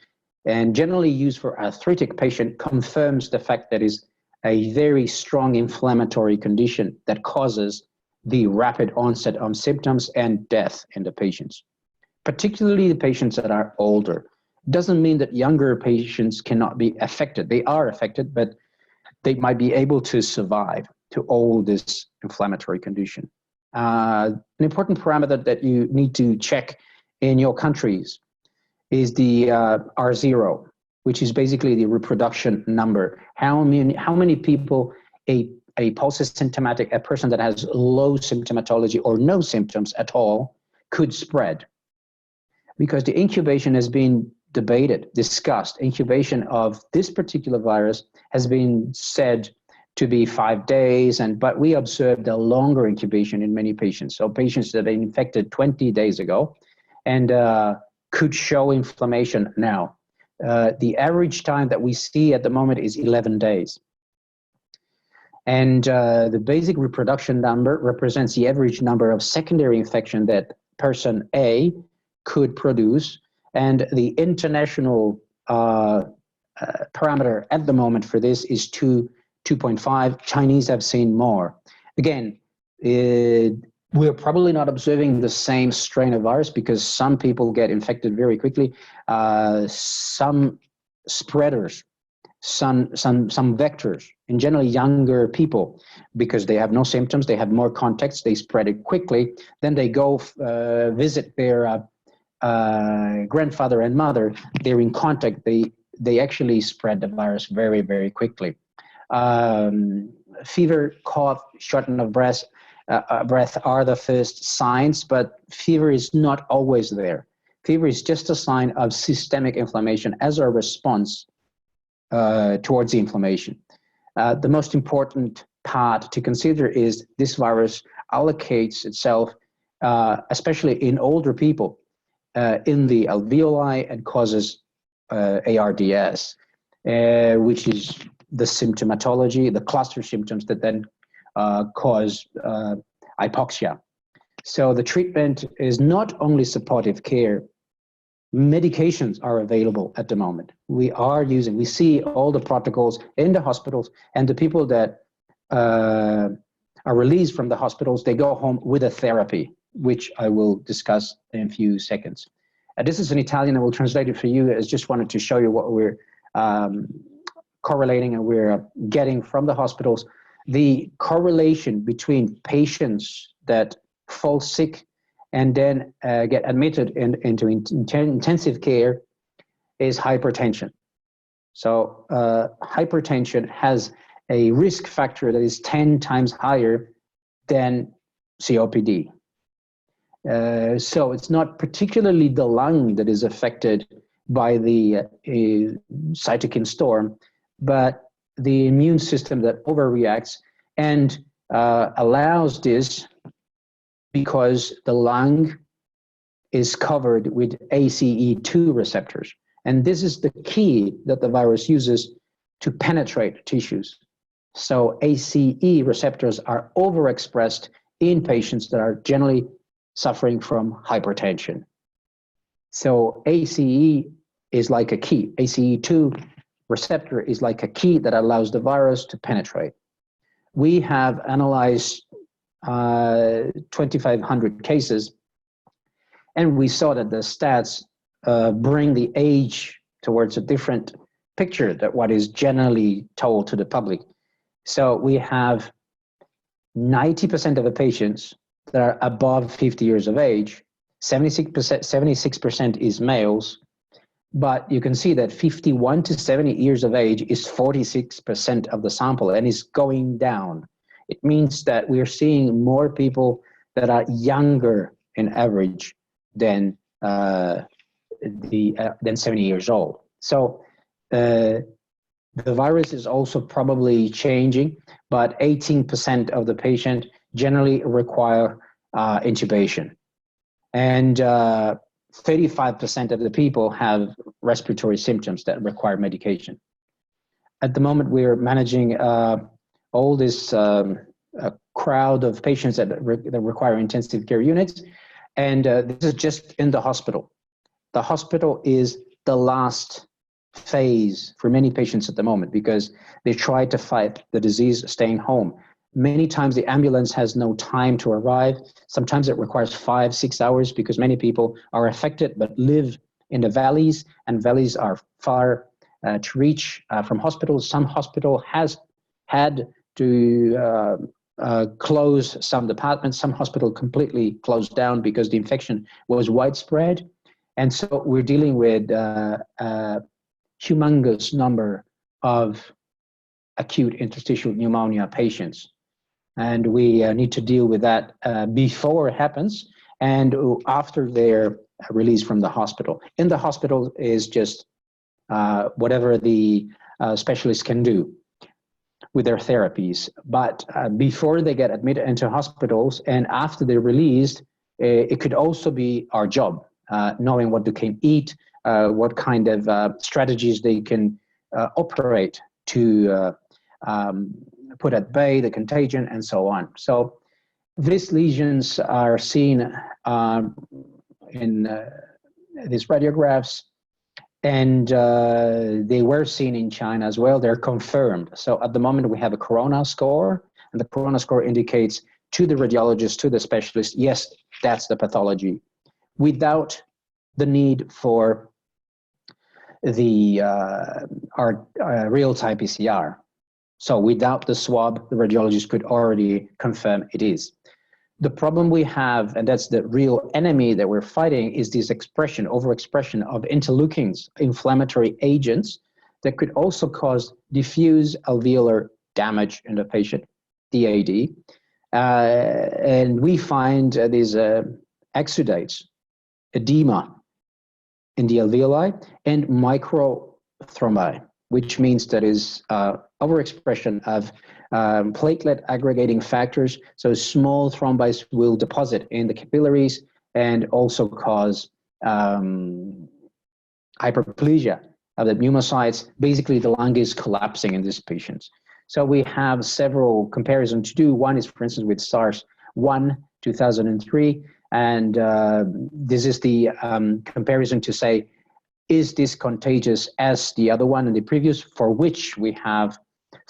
and generally used for arthritic patient confirms the fact that is a very strong inflammatory condition that causes the rapid onset of symptoms and death in the patients, particularly the patients that are older. Doesn't mean that younger patients cannot be affected. They are affected, but they might be able to survive to all this inflammatory condition. An important parameter that you need to check in your countries is the R0, which is basically the reproduction number. How many people a paucisymptomatic, a person that has low symptomatology or no symptoms at all, could spread. Because the incubation has been debated, discussed. Incubation of this particular virus has been said to be 5 days, but we observed a longer incubation in many patients. So patients that are infected 20 days ago and could show inflammation now. The average time that we see at the moment is 11 days. And the basic reproduction number represents the average number of secondary infection that person A could produce. And the international parameter at the moment for this is 2.5. Chinese have seen more. Again, we're probably not observing the same strain of virus because some people get infected very quickly. Some spreaders, some vectors, and generally younger people, because they have no symptoms, they have more contacts, they spread it quickly. Then they go visit their grandfather and mother. They're in contact. They actually spread the virus very, very quickly. Fever, cough, shortness of breath are the first signs, but fever is not always there. Fever is just a sign of systemic inflammation as a response towards the inflammation. The most important part to consider is this virus allocates itself, especially in older people, in the alveoli and causes ARDS, which is the symptomatology, the cluster symptoms that then cause hypoxia. So the treatment is not only supportive care, medications are available at the moment. We see all the protocols in the hospitals, and the people that are released from the hospitals, they go home with a therapy, which I will discuss in a few seconds. This is in Italian, I will translate it for you. I just wanted to show you what we're correlating and we're getting from the hospitals. The correlation between patients that fall sick and then get admitted into intensive care is hypertension. So hypertension has a risk factor that is 10 times higher than COPD. So it's not particularly the lung that is affected by the cytokine storm, but the immune system that overreacts and allows this because the lung is covered with ACE2 receptors. And this is the key that the virus uses to penetrate tissues. So ACE receptors are overexpressed in patients that are generally suffering from hypertension. So ACE is like a key. ACE2 receptor is like a key that allows the virus to penetrate. We have analyzed 2,500 cases, and we saw that the stats bring the age towards a different picture than what is generally told to the public. So we have 90% of the patients that are above 50 years of age, 76% is males, but you can see that 51 to 70 years of age is 46% of the sample and is going down. It means that we're seeing more people that are younger in average than 70 years old. So the virus is also probably changing, but 18% of the patient generally require intubation. And 35% of the people have respiratory symptoms that require medication. At the moment, we're managing all this crowd of patients that require intensive care units, and this is just in the hospital. The hospital is the last phase for many patients at the moment because they try to fight the disease staying home. Many times the ambulance has no time to arrive. Sometimes it requires 5-6 hours because many people are affected but live in the valleys, and valleys are far to reach from hospitals. Some hospital has had to close some departments. Some hospital completely closed down because the infection was widespread. And so we're dealing with a humongous number of acute interstitial pneumonia patients. And we need to deal with that before it happens and after they're released from the hospital. In the hospital is just whatever the specialists can do with their therapies. But before they get admitted into hospitals and after they're released, it could also be our job, knowing what they can eat, what kind of strategies they can operate to put at bay the contagion and so on. So these lesions are seen in these radiographs, and they were seen in China as well. They're confirmed. So at the moment we have a corona score, and the corona score indicates to the radiologist, to the specialist, yes, that's the pathology, without the need for the real-time PCR. So without the swab, the radiologist could already confirm it is. The problem we have, and that's the real enemy that we're fighting, is this overexpression of interleukins, inflammatory agents that could also cause diffuse alveolar damage in the patient, DAD. And we find these exudates, edema in the alveoli, and microthrombi, which means that is overexpression of platelet aggregating factors. So small thrombi will deposit in the capillaries and also cause hyperplasia of the pneumocytes. Basically, the lung is collapsing in these patients. So we have several comparisons to do. One is, for instance, with SARS 2003. And this is the comparison to say, is this contagious as the other one and the previous, for which we have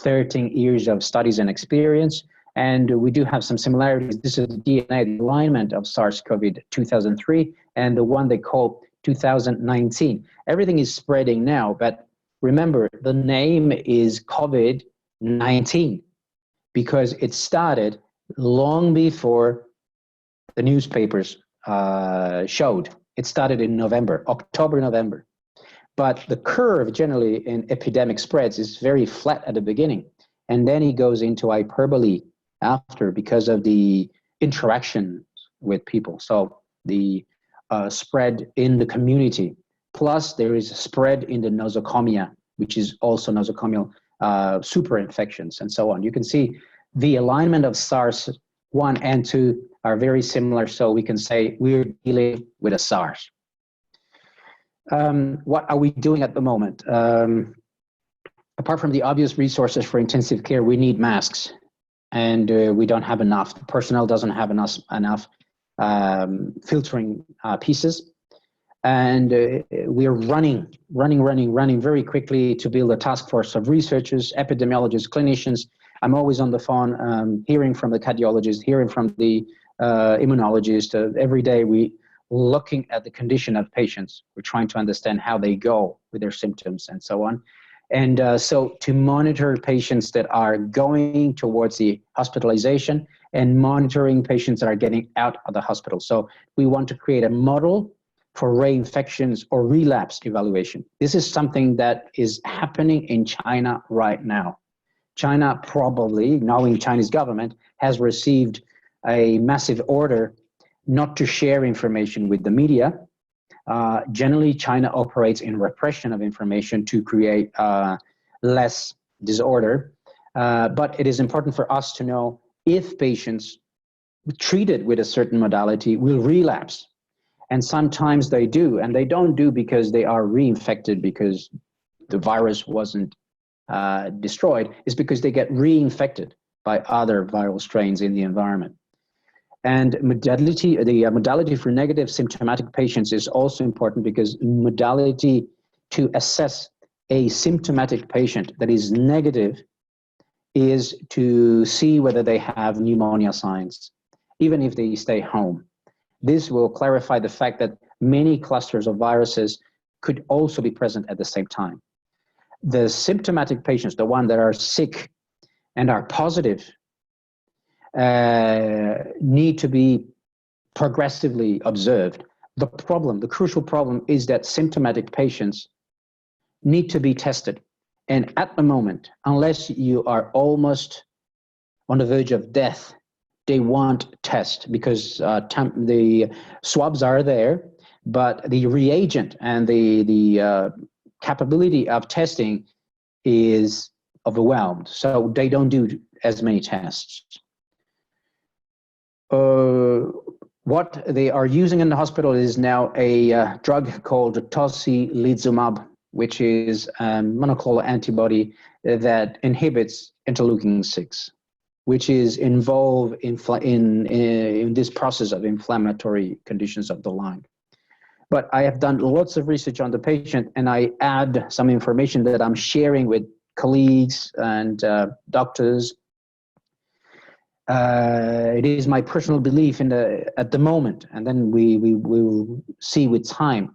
13 years of studies and experience. And we do have some similarities. This is the DNA alignment of SARS-CoV 2003 and the one they call 2019. Everything is spreading now, but remember, the name is COVID-19 because it started long before the newspapers showed. It started in November, October, November. But the curve generally in epidemic spreads is very flat at the beginning. And then it goes into hyperbole after because of the interaction with people. So the spread in the community. Plus there is a spread in the nosocomial, which is also nosocomial superinfections and so on. You can see the alignment of SARS-1 and 2 are very similar, so we can say we're dealing with a SARS. What are we doing at the moment? Apart from the obvious resources for intensive care, we need masks, and we don't have enough. The personnel doesn't have enough filtering pieces. And we are running very quickly to build a task force of researchers, epidemiologists, clinicians. I'm always on the phone, hearing from the cardiologist, hearing from the immunologist. Every day we looking at the condition of patients. We're trying to understand how they go with their symptoms and so on. And so to monitor patients that are going towards the hospitalization and monitoring patients that are getting out of the hospital. So we want to create a model for reinfections or relapse evaluation. This is something that is happening in China right now. China probably, knowing Chinese government, has received a massive order not to share information with the media. Generally, China operates in repression of information to create less disorder. But it is important for us to know if patients treated with a certain modality will relapse. And sometimes they do, and they don't do because they are reinfected because the virus wasn't destroyed. It's because they get reinfected by other viral strains in the environment. And the modality for negative symptomatic patients is also important because modality to assess a symptomatic patient that is negative is to see whether they have pneumonia signs, even if they stay home. This will clarify the fact that many clusters of viruses could also be present at the same time. The symptomatic patients, the ones that are sick and are positive, need to be progressively observed. The crucial problem is that symptomatic patients need to be tested. And at the moment, unless you are almost on the verge of death, they won't test because the swabs are there, but the reagent and the capability of testing is overwhelmed. So they don't do as many tests. What they are using in the hospital is now a drug called tocilizumab, which is a monoclonal antibody that inhibits interleukin-6, which is involved in this process of inflammatory conditions of the lung. But I have done lots of research on the patient, and I add some information that I'm sharing with colleagues and doctors. It is my personal belief at the moment, and then we will see with time,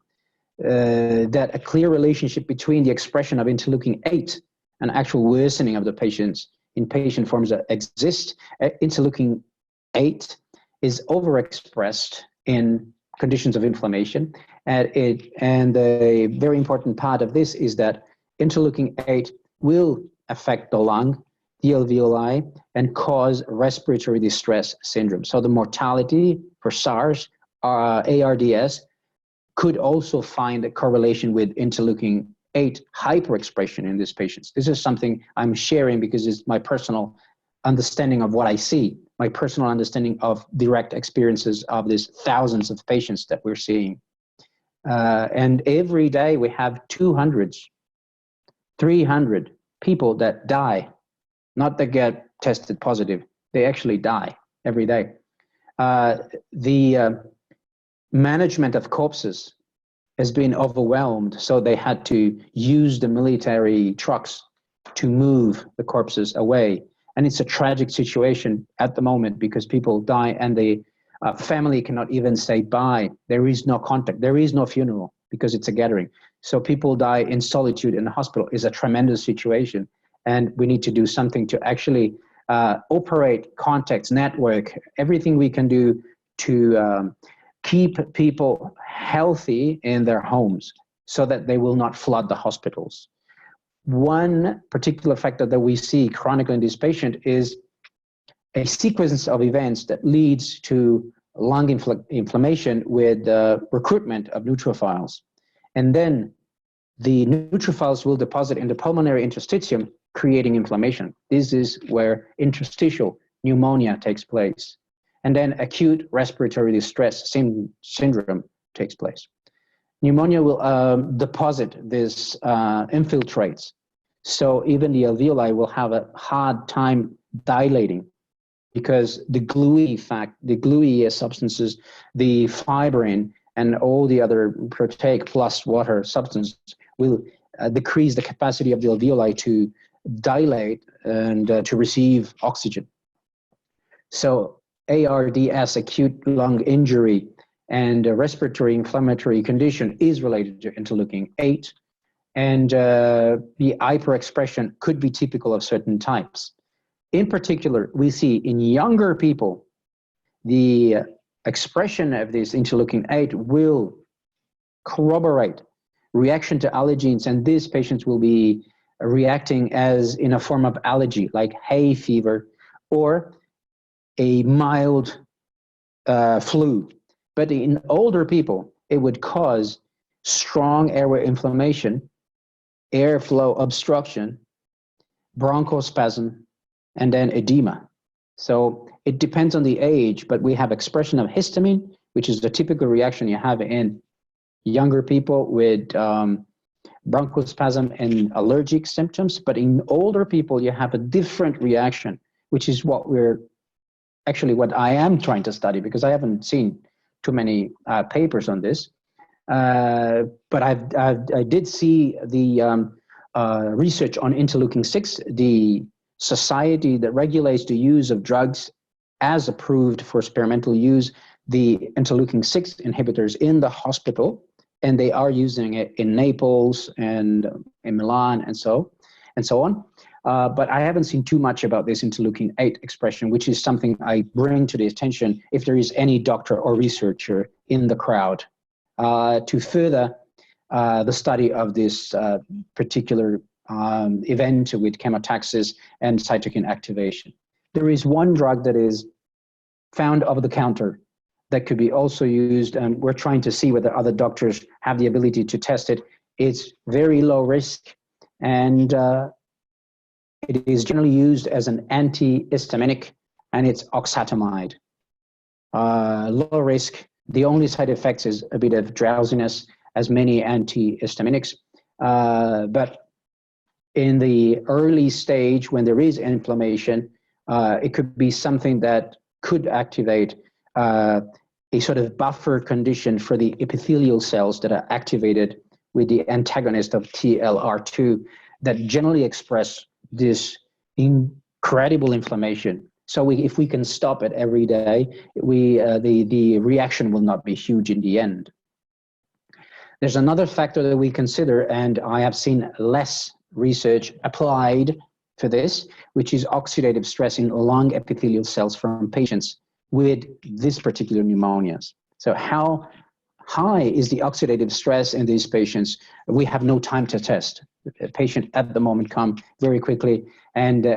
that a clear relationship between the expression of interleukin-8 and actual worsening of the patients in patient forms that exist. Interleukin-8 is overexpressed in conditions of inflammation, and a very important part of this is that interleukin-8 will affect the lung, the alveoli, and cause respiratory distress syndrome. So the mortality for SARS, ARDS, could also find a correlation with interleukin-8 hyperexpression in these patients. This is something I'm sharing because it's my personal understanding of what I see, my personal understanding of direct experiences of these thousands of patients that we're seeing. And every day we have 200, 300 people that die, not that get tested positive, they actually die every day. The management of corpses has been overwhelmed, so they had to use the military trucks to move the corpses away. And it's a tragic situation at the moment because people die and the family cannot even say bye. There is no contact. There is no funeral because it's a gathering. So people die in solitude in the hospital. Is a tremendous situation. And we need to do something to actually operate contacts, network, everything we can do to keep people healthy in their homes so that they will not flood the hospitals. One particular factor that we see chronically in this patient is a sequence of events that leads to lung inflammation with recruitment of neutrophils. And then the neutrophils will deposit in the pulmonary interstitium creating inflammation. This is where interstitial pneumonia takes place. And then acute respiratory distress syndrome takes place. Pneumonia will deposit these infiltrates. So even the alveoli will have a hard time dilating, because the gluey substances, the fibrin and all the other proteic plus water substance will decrease the capacity of the alveoli to dilate and to receive oxygen. So ARDS, acute lung injury, and a respiratory inflammatory condition is related to interleukin-8, and the hyperexpression could be typical of certain types. In particular, we see in younger people, the expression of this interleukin-8 will corroborate reaction to allergens, and these patients will be reacting as in a form of allergy, like hay fever or a mild flu. But in older people, it would cause strong airway inflammation, airflow obstruction, bronchospasm, and then edema. So it depends on the age, but we have expression of histamine, which is the typical reaction you have in younger people with bronchospasm and allergic symptoms. But in older people, you have a different reaction, which is what I am trying to study, because I haven't seen too many papers on this. But I did see the research on interleukin-6, the society that regulates the use of drugs as approved for experimental use, the interleukin-6 inhibitors in the hospital, and they are using it in Naples and in Milan and so on. But I haven't seen too much about this interleukin-8 expression, which is something I bring to the attention if there is any doctor or researcher in the crowd to further the study of this particular event with chemotaxis and cytokine activation. There is one drug that is found over the counter that could be also used, and we're trying to see whether other doctors have the ability to test it. It's very low risk, and it is generally used as an antihistaminic, and it's oxatomide. Low risk. The only side effects is a bit of drowsiness, as many antihistaminics. But in the early stage, when there is inflammation, it could be something that could activate a sort of buffer condition for the epithelial cells that are activated with the antagonist of TLR2 that generally express this incredible inflammation. So if we can stop it every day, the reaction will not be huge in the end. There's another factor that we consider, and I have seen less research applied for this, which is oxidative stress in lung epithelial cells from patients with this particular pneumonias. So how high is the oxidative stress in these patients? We have no time to test. A patient at the moment come very quickly, and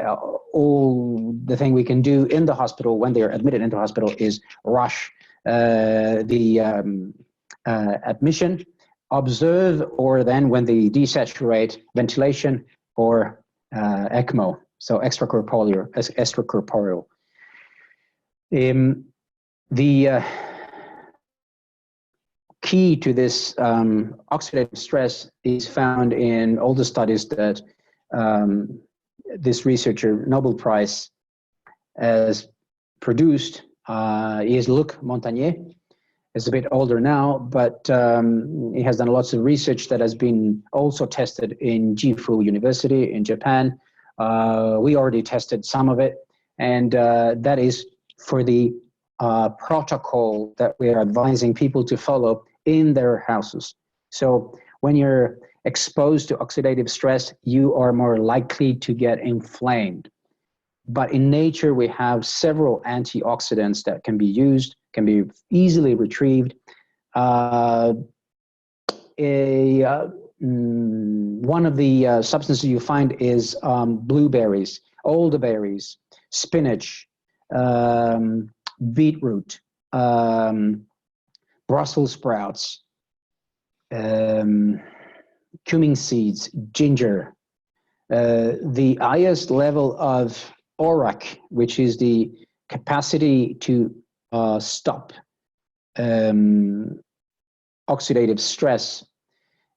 all the thing we can do in the hospital when they're admitted into hospital is rush the admission, observe, or then when they desaturate, ventilation or ECMO, so extracorporeal. The key to this oxidative stress is found in all the studies that this researcher, Nobel Prize, has produced. Is Luc Montagnier. Is a bit older now, but he has done lots of research that has been also tested in Gifu University in Japan. We already tested some of it, and that is for the protocol that we are advising people to follow in their houses. So when you're exposed to oxidative stress, you are more likely to get inflamed. But in nature, we have several antioxidants that can be used, can be easily retrieved. One of the substances you find is blueberries, elderberries, spinach, beetroot, Brussels sprouts, cumin seeds, ginger, the highest level of ORAC, which is the capacity to stop oxidative stress,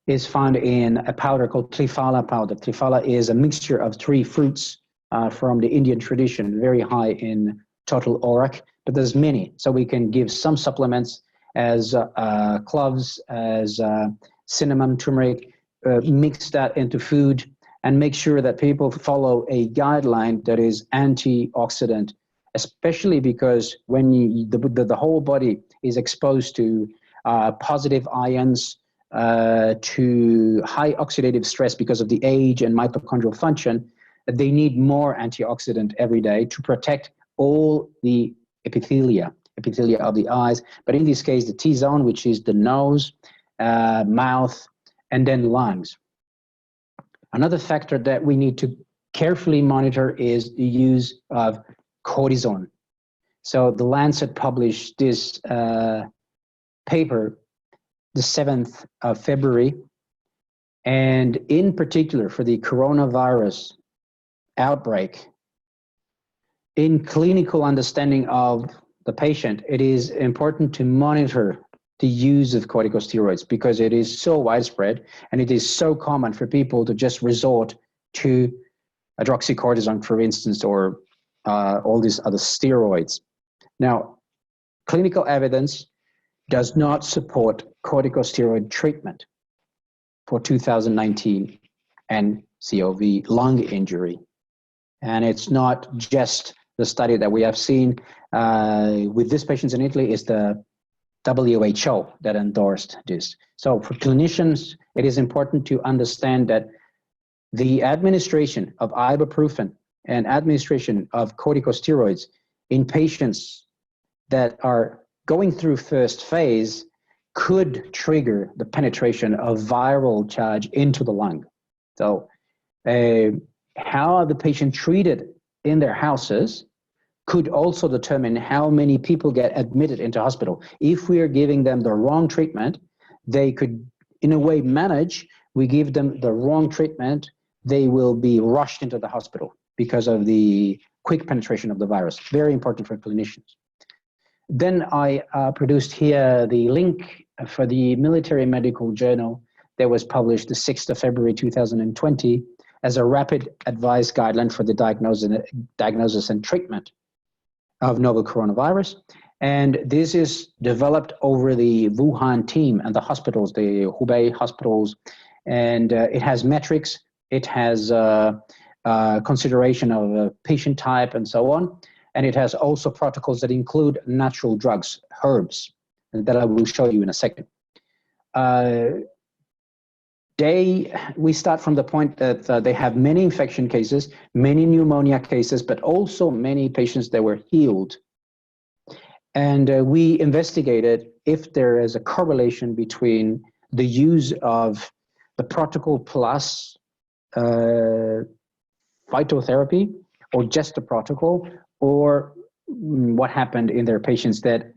is found in a powder called Triphala powder. Triphala is a mixture of 3 fruits from the Indian tradition, very high in total ORAC, but there's many. So we can give some supplements as cloves, as cinnamon, turmeric, mix that into food and make sure that people follow a guideline that is antioxidant, especially because when the whole body is exposed to positive ions, to high oxidative stress because of the age and mitochondrial function, they need more antioxidant every day to protect all the epithelia of the eyes, but in this case, the T-zone, which is the nose, mouth, and then lungs. Another factor that we need to carefully monitor is the use of cortisone. So the Lancet published this paper the 7th of February, and in particular for the coronavirus outbreak, in clinical understanding of the patient, it is important to monitor the use of corticosteroids because it is so widespread and it is so common for people to just resort to hydroxycortisone, for instance, or all these other steroids. Now, clinical evidence does not support corticosteroid treatment for 2019 and COV lung injury. And it's not just the study that we have seen with these patients in Italy, is the WHO that endorsed this. So for clinicians, it is important to understand that the administration of ibuprofen and administration of corticosteroids in patients that are going through first phase could trigger the penetration of viral charge into the lung. So how are the patient treated in their houses could also determine how many people get admitted into hospital. If we are giving them the wrong treatment, they could, in a way, manage. We give them the wrong treatment, they will be rushed into the hospital because of the quick penetration of the virus. Very important for clinicians. Then I produced here the link for the Military Medical Journal that was published the 6th of February 2020 as a rapid advice guideline for the diagnosis and treatment of novel coronavirus. And this is developed over the Wuhan team and the hospitals, the Hubei hospitals. And it has metrics, it has consideration of patient type and so on. And it has also protocols that include natural drugs, herbs, that I will show you in a second. We start from the point that they have many infection cases, many pneumonia cases, but also many patients that were healed. And we investigated if there is a correlation between the use of the protocol plus phytotherapy, or just the protocol, or what happened in their patients that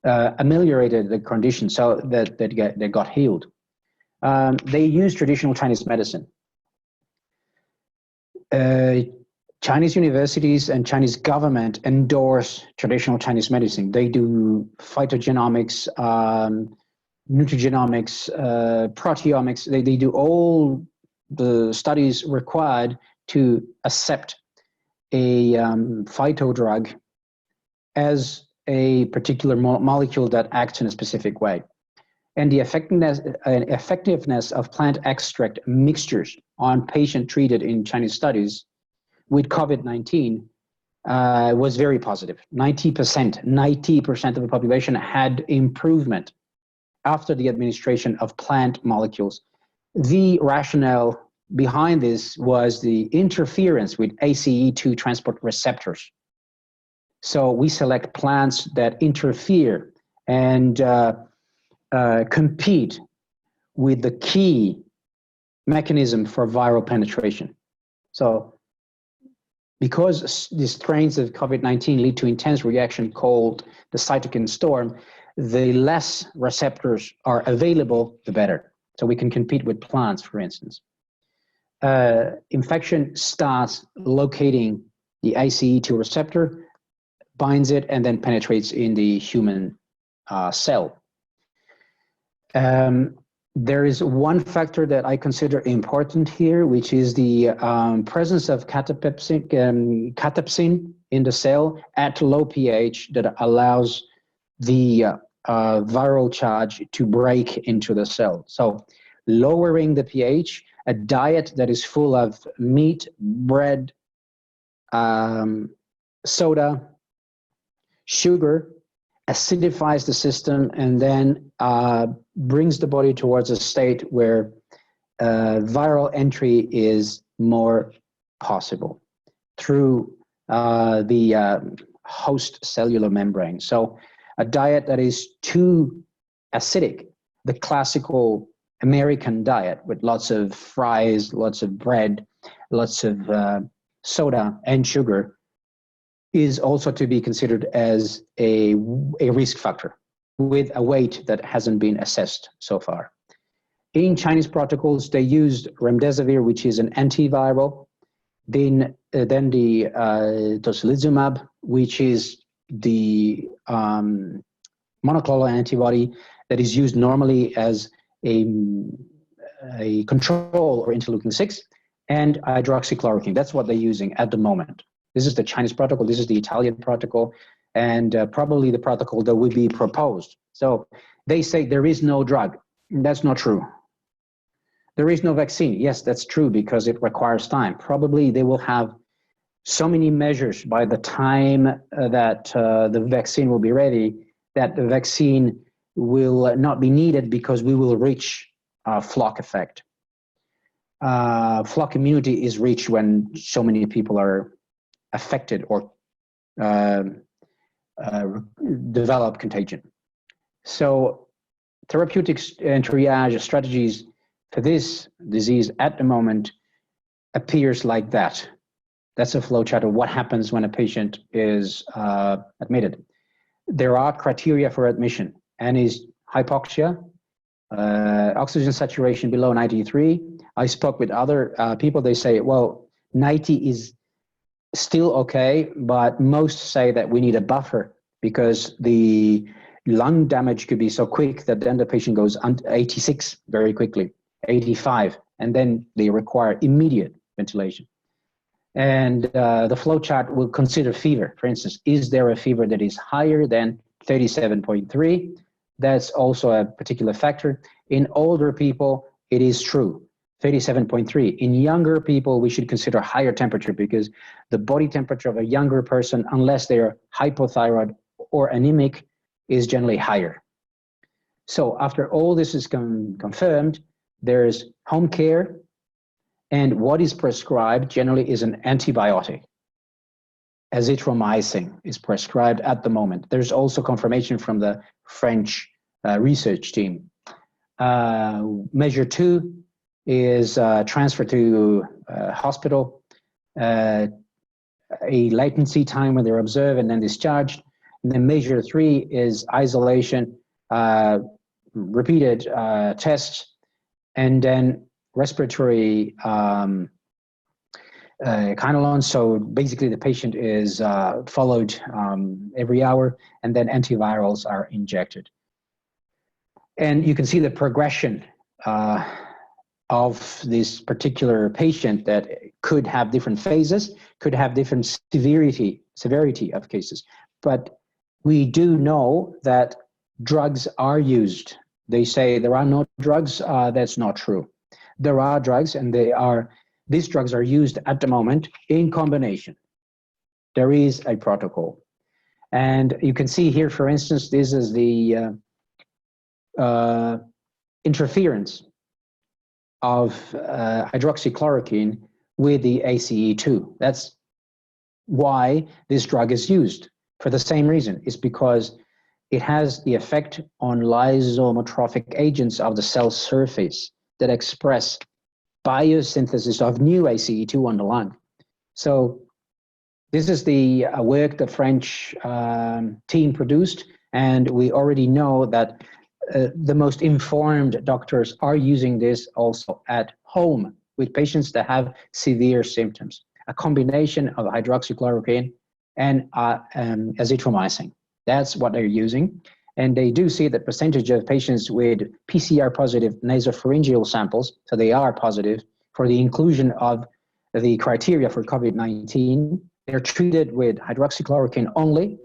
ameliorated the condition so that they got healed. They use traditional Chinese medicine. Chinese universities and Chinese government endorse traditional Chinese medicine. They do phytogenomics, nutrigenomics, proteomics. They do all the studies required to accept a phyto drug as a particular molecule that acts in a specific way. And the effectiveness of plant extract mixtures on patient treated in Chinese studies with COVID-19 was very positive. 90% of the population had improvement after the administration of plant molecules. The rationale behind this was the interference with ACE2 transport receptors. So we select plants that interfere and compete with the key mechanism for viral penetration. So because the strains of COVID-19 lead to intense reaction called the cytokine storm, the less receptors are available, the better. So we can compete with plants, for instance. infection starts locating the ACE2 receptor, binds it, and then penetrates in the human cell. There is one factor that I consider important here, which is the presence of catepsin in the cell at low pH that allows the viral charge to break into the cell. So lowering the pH, a diet that is full of meat, bread, soda, sugar, acidifies the system, and then brings the body towards a state where viral entry is more possible through the host cellular membrane. So a diet that is too acidic, the classical American diet with lots of fries, lots of bread, lots of soda and sugar, is also to be considered as a risk factor with a weight that hasn't been assessed so far. In Chinese protocols, they used remdesivir, which is an antiviral, then the tocilizumab, which is the monoclonal antibody that is used normally as a control or interleukin-6, and hydroxychloroquine. That's what they're using at the moment. This is the Chinese protocol, this is the Italian protocol, and probably the protocol that will be proposed. So they say there is no drug. That's not true. There is no vaccine. Yes, that's true, because it requires time. Probably they will have so many measures by the time that the vaccine will be ready, that the vaccine will not be needed because we will reach flock effect. Flock immunity is reached when so many people are affected or develop contagion. So therapeutics and triage strategies for this disease at the moment appears like that. That's a flowchart of what happens when a patient is admitted. There are criteria for admission, and is hypoxia, oxygen saturation below 93. I spoke with other people, they say, well, 90 is still okay, but most say that we need a buffer because the lung damage could be so quick that then the patient goes 86 very quickly, 85, and then they require immediate ventilation. And the flowchart will consider fever. For instance, is there a fever that is higher than 37.3? That's also a particular factor. In older people, it is true. 37.3. In younger people, we should consider higher temperature because the body temperature of a younger person, unless they are hypothyroid or anemic, is generally higher. So after all this is confirmed, there's home care, and what is prescribed generally is an antibiotic. Azithromycin is prescribed at the moment. There's also confirmation from the French research team. Measure 2 is transfer to hospital, a latency time when they're observed and then discharged. And then measure 3 is isolation, repeated tests, and then respiratory quinolones. So basically the patient is followed every hour, and then antivirals are injected. And you can see the progression of this particular patient that could have different phases, could have different severity of cases. But we do know that drugs are used. They say there are no drugs. That's not true. There are drugs, and these drugs are used at the moment in combination. There is a protocol. And you can see here, for instance, this is the interference of hydroxychloroquine with the ACE2. That's why this drug is used, for the same reason. It's because it has the effect on lysomotrophic agents of the cell surface that express biosynthesis of new ACE2 on the lung. So this is the work the French team produced, and we already know that the most informed doctors are using this also at home with patients that have severe symptoms, a combination of hydroxychloroquine and azithromycin. That's what they're using. And they do see that percentage of patients with PCR positive nasopharyngeal samples, so they are positive for the inclusion of the criteria for COVID-19, they're treated with hydroxychloroquine only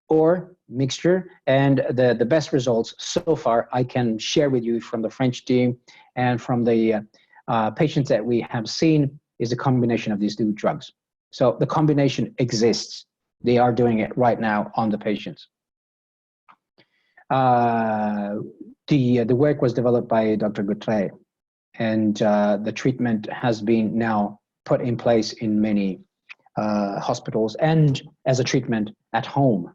or mixture. And the best results so far I can share with you from the French team and from the patients that we have seen is a combination of these two drugs. So the combination exists. They are doing it right now on the patients. The work was developed by Dr. Gautret, and the treatment has been now put in place in many hospitals and as a treatment at home.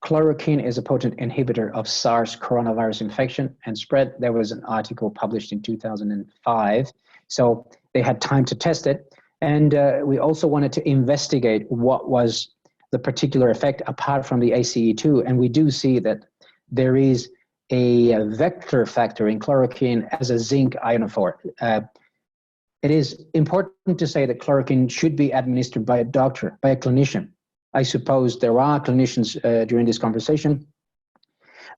Chloroquine is a potent inhibitor of SARS coronavirus infection and spread. There was an article published in 2005, so they had time to test it. And we also wanted to investigate what was the particular effect apart from the ACE2, and we do see that there is a vector factor in chloroquine as a zinc ionophore. It is important to say that chloroquine should be administered by a doctor, by a clinician. I suppose there are clinicians during this conversation.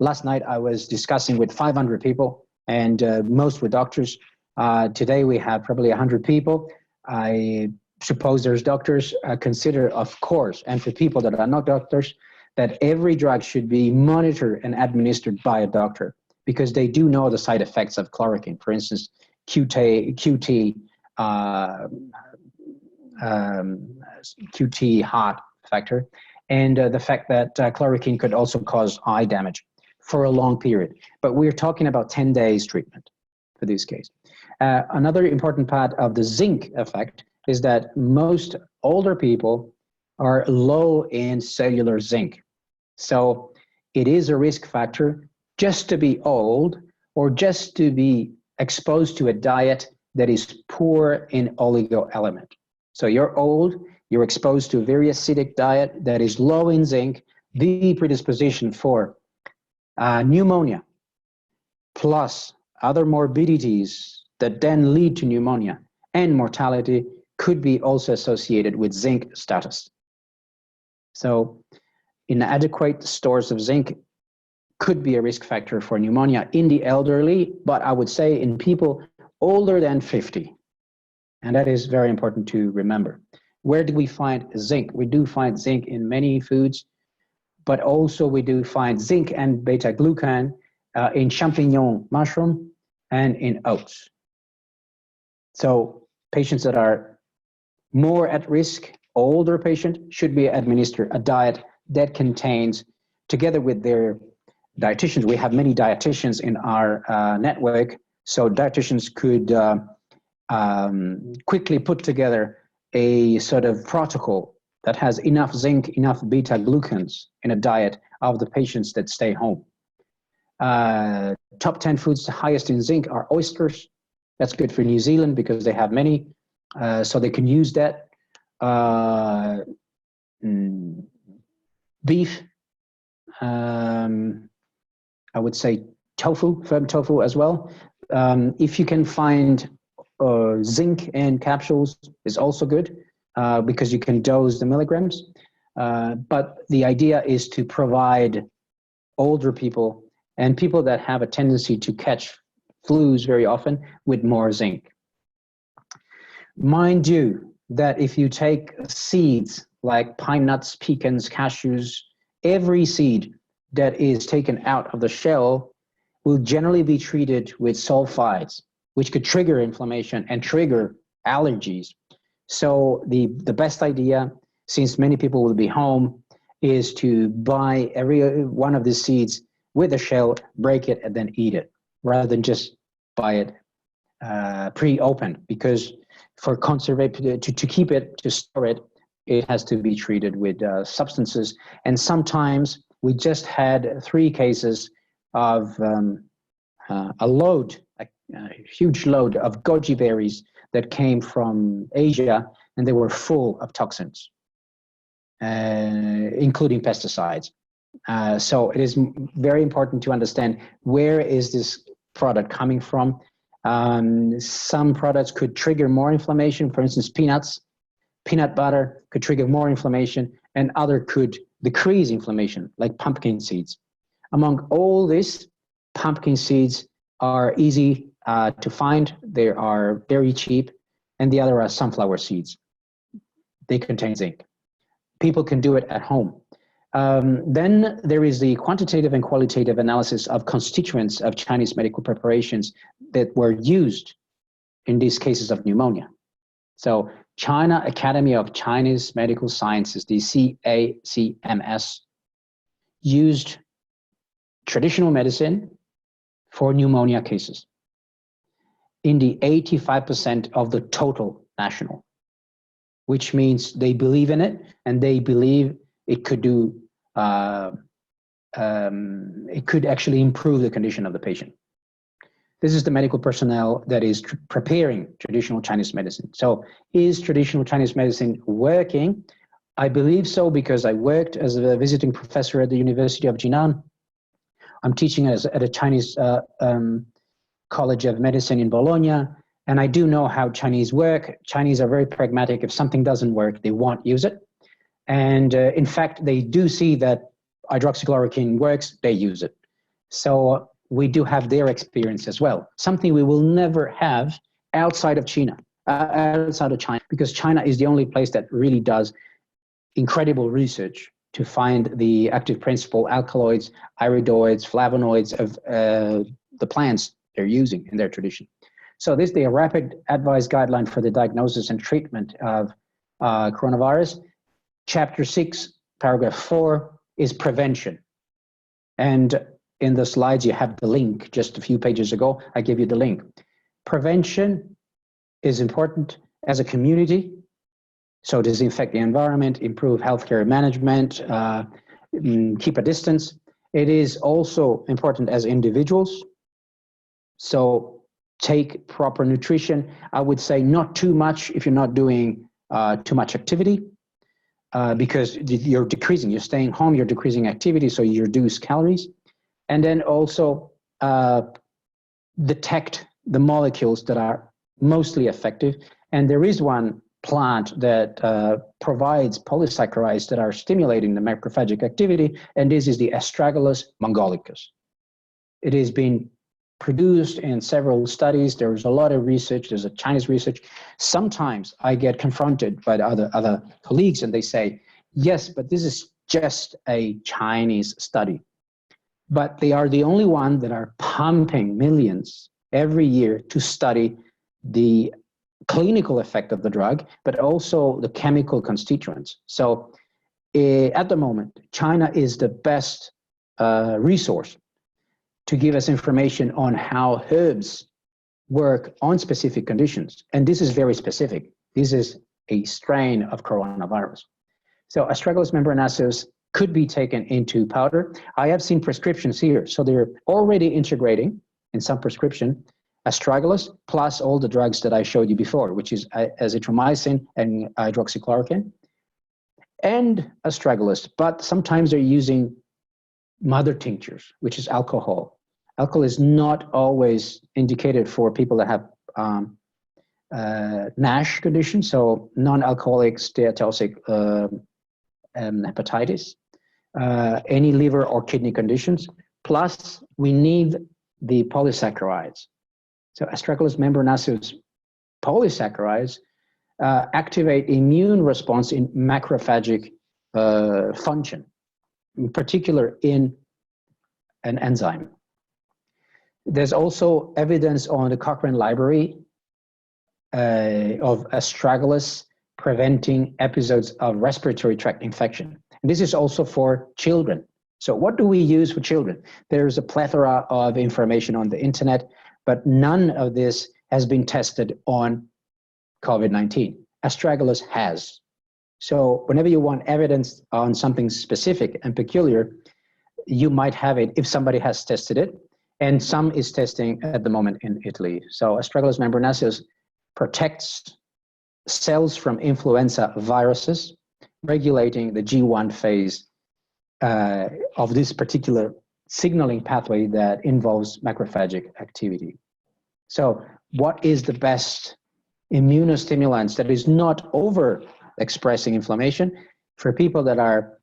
Last night I was discussing with 500 people, and most were doctors. Today we have probably 100 people. I suppose there's doctors. Consider, of course, and for people that are not doctors, that every drug should be monitored and administered by a doctor because they do know the side effects of chloroquine. For instance, QT heart factor, and the fact that chloroquine could also cause eye damage for a long period. But we're talking about 10 days treatment for this case. Another important part of the zinc effect is that most older people are low in cellular zinc. So it is a risk factor just to be old or just to be exposed to a diet that is poor in oligo element. So you're old, you're exposed to a very acidic diet that is low in zinc, the predisposition for pneumonia, plus other morbidities that then lead to pneumonia and mortality could be also associated with zinc status. So inadequate stores of zinc could be a risk factor for pneumonia in the elderly, but I would say in people older than 50. And that is very important to remember. Where do we find zinc? We do find zinc in many foods, but also we do find zinc and beta-glucan in champignon mushroom and in oats. So patients that are more at risk, older patient, should be administered a diet that contains, together with their dietitians, we have many dietitians in our network, so dietitians could quickly put together a sort of protocol that has enough zinc, enough beta-glucans in a diet of the patients that stay home. Top 10 foods highest in zinc are oysters. That's good for New Zealand because they have many, so they can use that. Beef, I would say tofu, firm tofu as well. If you can find zinc in capsules is also good because you can dose the milligrams. But the idea is to provide older people and people that have a tendency to catch flus very often with more zinc. Mind you that if you take seeds like pine nuts, pecans, cashews, every seed that is taken out of the shell will generally be treated with sulfides, which could trigger inflammation and trigger allergies. So the best idea, since many people will be home, is to buy every one of the seeds with a shell, break it, and then eat it, rather than just buy it pre-opened, because for conservation, to keep it, to store it, it has to be treated with substances. And sometimes we just had 3 cases of a huge load of goji berries that came from Asia, and they were full of toxins, including pesticides. So it is very important to understand where is this product coming from. Some products could trigger more inflammation. For instance, peanut butter could trigger more inflammation, and other could decrease inflammation, like pumpkin seeds. Among all this, pumpkin seeds are easy to find. They are very cheap, and the other are sunflower seeds. They contain zinc. People can do it at home. Then there is the quantitative and qualitative analysis of constituents of Chinese medical preparations that were used in these cases of pneumonia. So China Academy of Chinese Medical Sciences, the CACMS, used traditional medicine for pneumonia cases in the 85% of the total national, which means they believe in it, and they believe it could do, it could actually improve the condition of the patient. This is the medical personnel that is preparing traditional Chinese medicine. So is traditional Chinese medicine working? I believe so, because I worked as a visiting professor at the University of Jinan. I'm teaching at a Chinese College of Medicine in Bologna, and I do know how Chinese work. Chinese are very pragmatic. If something doesn't work, they won't use it. And in fact, they do see that hydroxychloroquine works, they use it. So we do have their experience as well, something we will never have outside of China, because China is the only place that really does incredible research to find the active principle alkaloids, iridoids, flavonoids of the plants they're using in their tradition. So this is the rapid advice guideline for the diagnosis and treatment of coronavirus. Chapter 6, paragraph 4 is prevention. And in the slides, you have the link. Just a few pages ago, I gave you the link. Prevention is important as a community. So disinfect the environment, improve healthcare management, keep a distance. It is also important as individuals. So take proper nutrition. I would say not too much if you're not doing too much activity, because you're decreasing, you're staying home, you're decreasing activity, so you reduce calories. And then also detect the molecules that are mostly effective. And there is one plant that provides polysaccharides that are stimulating the macrophagic activity, and this is the Astragalus mongolicus. It has been produced in several studies. There's a lot of research. There's a Chinese research. Sometimes I get confronted by other colleagues, and they say, yes, but this is just a Chinese study. But they are the only one that are pumping millions every year to study the clinical effect of the drug, but also the chemical constituents. So at the moment, China is the best resource to give us information on how herbs work on specific conditions. And this is very specific. This is a strain of coronavirus. So Astragalus membranaceus could be taken into powder. I have seen prescriptions here. So they're already integrating in some prescription Astragalus plus all the drugs that I showed you before, which is azithromycin and hydroxychloroquine and Astragalus. But sometimes they're using mother tinctures, which is alcohol. Alcohol is not always indicated for people that have NASH condition, so non-alcoholic steatosis hepatitis, any liver or kidney conditions. Plus, we need the polysaccharides. So Astragalus membranaceus polysaccharides activate immune response in macrophagic function, in particular in an enzyme. There's also evidence on the Cochrane Library of Astragalus preventing episodes of respiratory tract infection. And this is also for children. So what do we use for children? There's a plethora of information on the internet, but none of this has been tested on COVID-19. Astragalus has. So whenever you want evidence on something specific and peculiar, you might have it if somebody has tested it. And some is testing at the moment in Italy. So Astragalus membranaceus protects cells from influenza viruses, regulating the G1 phase of this particular signaling pathway that involves macrophagic activity. So what is the best immunostimulants that is not over expressing inflammation for people that are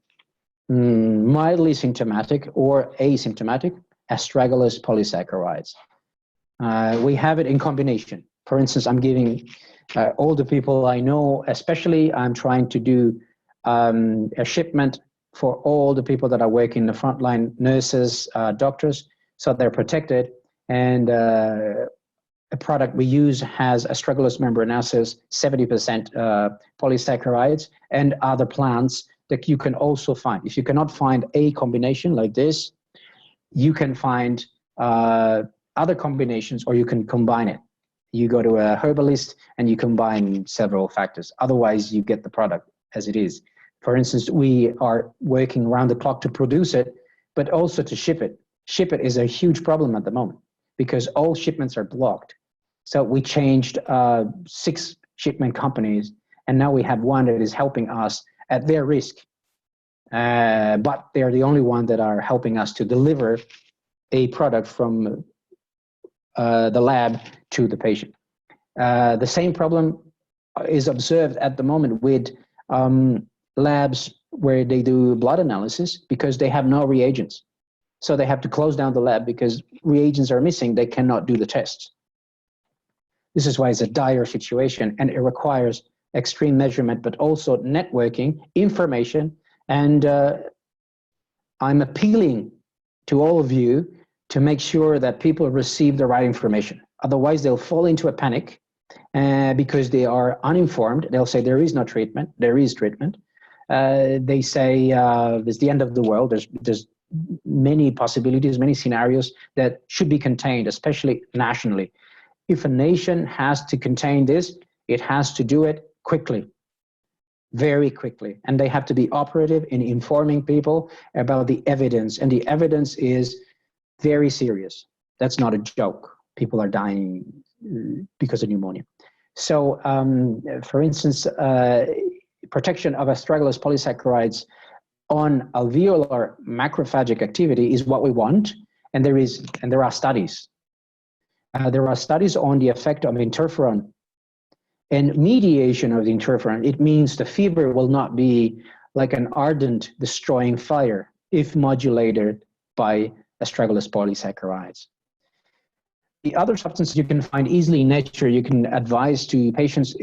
mildly symptomatic or asymptomatic? Astragalus polysaccharides. We have it in combination. For instance, I'm giving all the people I know, especially I'm trying to do a shipment for all the people that are working in the frontline, nurses, doctors, so they're protected. And a product we use has Astragalus membranosus, 70% polysaccharides, and other plants that you can also find. If you cannot find a combination like this, you can find other combinations, or you can combine it. You go to a herbalist and you combine several factors. Otherwise, you get the product as it is. For instance, we are working around the clock to produce it, but also to ship it. Ship it is a huge problem at the moment because all shipments are blocked. So we changed 6 shipment companies, and now we have one that is helping us at their risk. But they're the only one that are helping us to deliver a product from the lab to the patient. The same problem is observed at the moment with labs where they do blood analysis because they have no reagents. So they have to close down the lab because reagents are missing. They cannot do the tests. This is why it's a dire situation, and it requires extreme measurement, but also networking, information, and I'm appealing to all of you to make sure that people receive the right information. Otherwise, they'll fall into a panic because they are uninformed. They'll say there is no treatment. There is treatment. They say it's the end of the world. There's many possibilities, many scenarios that should be contained, especially nationally. If a nation has to contain this, it has to do it quickly, very quickly. And they have to be operative in informing people about the evidence. And the evidence is very serious. That's not a joke. People are dying because of pneumonia. So, for instance, protection of Astragalus polysaccharides on alveolar macrophagic activity is what we want, and there are studies. There are studies on the effect of interferon and mediation of the interferon. It means the fever will not be like an ardent, destroying fire if modulated by Astragalus polysaccharides. The other substances you can find easily in nature, you can advise to patients,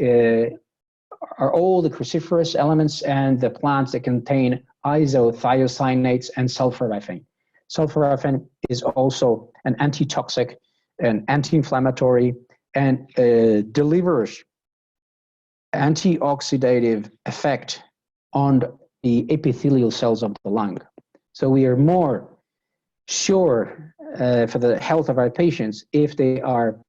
are all the cruciferous elements and the plants that contain isothiocyanates and sulforaphane. Sulforaphane is also an antitoxic, an anti-inflammatory, and delivers antioxidative effect on the epithelial cells of the lung. So we are more sure for the health of our patients if they are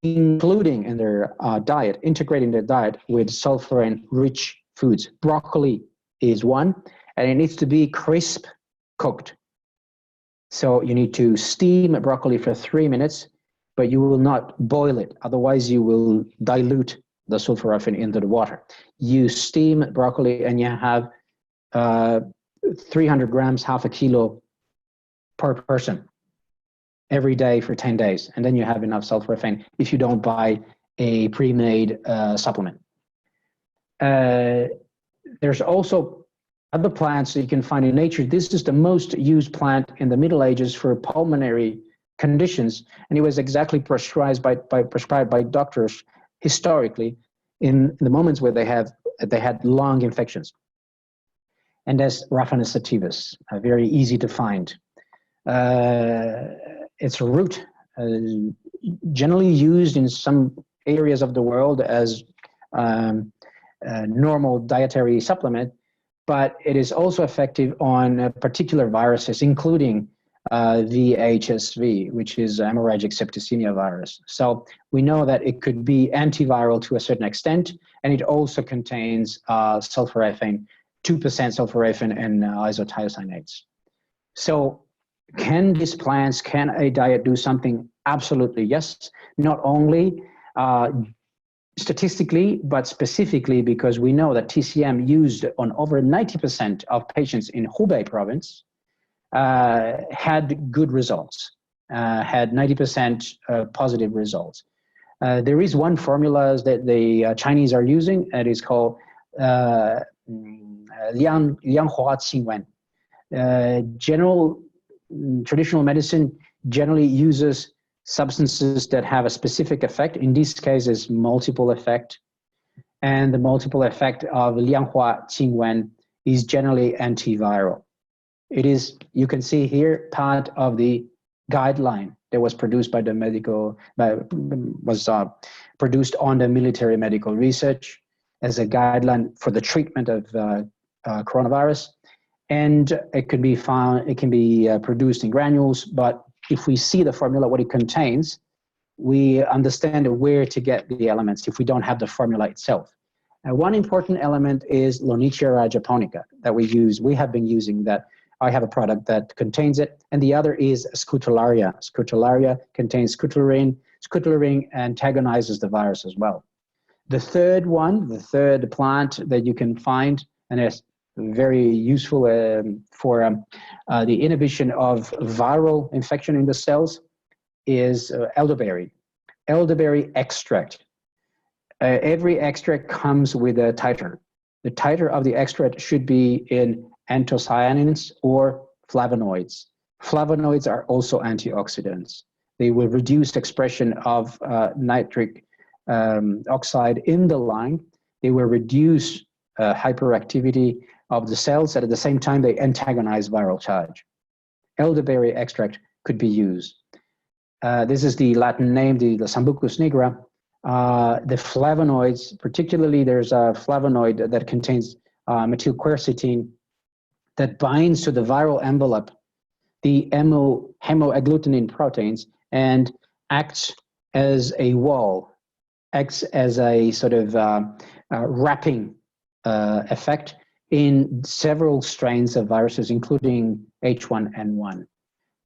including in their diet, integrating their diet with sulforaphane-rich foods. Broccoli is one, and it needs to be crisp cooked. So you need to steam broccoli for 3 minutes, but you will not boil it. Otherwise, you will dilute the sulforaphane into the water. You steam broccoli and you have 300 grams, half a kilo per person every day for 10 days. And then you have enough sulforaphane if you don't buy a pre-made supplement. There's also other plants that you can find in nature. This is the most used plant in the Middle Ages for pulmonary conditions, and it was exactly prescribed by doctors historically in the moments where they had lung infections. And that's Raphanus sativus, very easy to find. It's a root, generally used in some areas of the world as a normal dietary supplement, but it is also effective on particular viruses, including VHSV, which is hemorrhagic septicemia virus. So we know that it could be antiviral to a certain extent, and it also contains sulforaphane, 2% sulforaphane and isothiocyanates. So can these plants, can a diet do something? Absolutely, yes. Not only statistically, but specifically because we know that TCM used on over 90% of patients in Hubei province had good results. had 90% positive results. There is one formula that the Chinese are using, and it's called Lianghua Qingwen. Traditional medicine generally uses substances that have a specific effect. In this case, it's multiple effect. And the multiple effect of Lianghua Qingwen is generally antiviral. It is, you can see here, part of the guideline that was produced by the produced on the military medical research as a guideline for the treatment of coronavirus. And it can be found, it can be produced in granules, but if we see the formula, what it contains, we understand where to get the elements if we don't have the formula itself. One important element is Lonichia japonica that we have been using that. I have a product that contains it, and the other is Scutellaria. Scutellaria contains scutellarin. Scutellarin antagonizes the virus as well. The third plant that you can find, and it's very useful for the inhibition of viral infection in the cells, is elderberry. Elderberry extract. Every extract comes with a titer. The titer of the extract should be in anthocyanins or flavonoids. Flavonoids are also antioxidants. They will reduce expression of nitric oxide in the lung. They will reduce hyperactivity of the cells, and at the same time they antagonize viral charge. Elderberry extract could be used. This is the Latin name, the Sambucus nigra. The flavonoids, particularly there's a flavonoid that contains methylquercetin that binds to the viral envelope, the hemagglutinin proteins, and acts as a wall, acts as a sort of wrapping effect in several strains of viruses, including H1N1.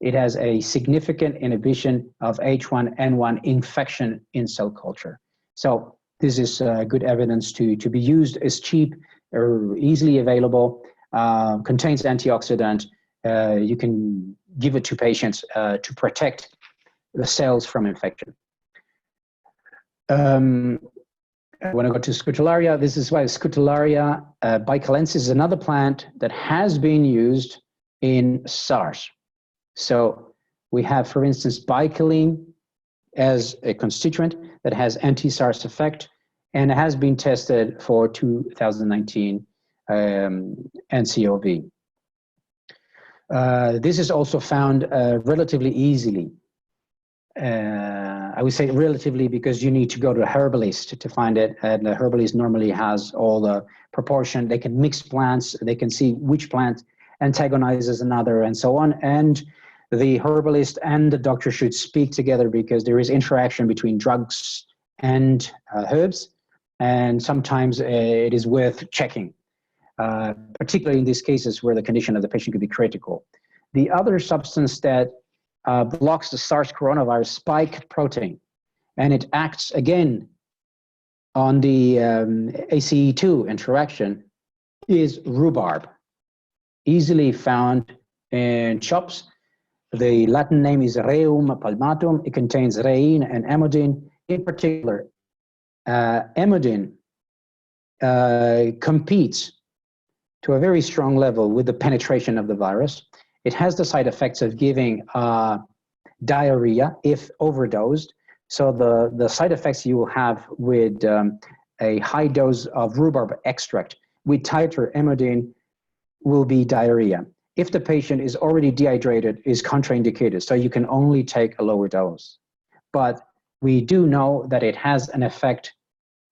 It has a significant inhibition of H1N1 infection in cell culture. So this is good evidence to be used. It's cheap, or easily available, contains antioxidant. You can give it to patients to protect the cells from infection. I want to go to Scutellaria. This is why Scutellaria bicalensis is another plant that has been used in SARS. So we have, for instance, bicaline as a constituent that has anti-SARS effect, and it has been tested for 2019 NCOV. This is also found relatively easily. I would say relatively because you need to go to a herbalist to find it, and the herbalist normally has all the proportion. They can mix plants, they can see which plant antagonizes another and so on, and the herbalist and the doctor should speak together because there is interaction between drugs and herbs, and sometimes it is worth checking, particularly in these cases where the condition of the patient could be critical. The other substance that blocks the SARS coronavirus spike protein, and it acts again on the ACE2 interaction, is rhubarb, easily found in shops. The Latin name is Rheum palmatum. It contains rein and amodin. In particular, amodin competes to a very strong level with the penetration of the virus. It has the side effects of giving diarrhea if overdosed. So the side effects you will have with a high dose of rhubarb extract with tighter amodin will be diarrhea. If the patient is already dehydrated, is contraindicated, so you can only take a lower dose. But we do know that it has an effect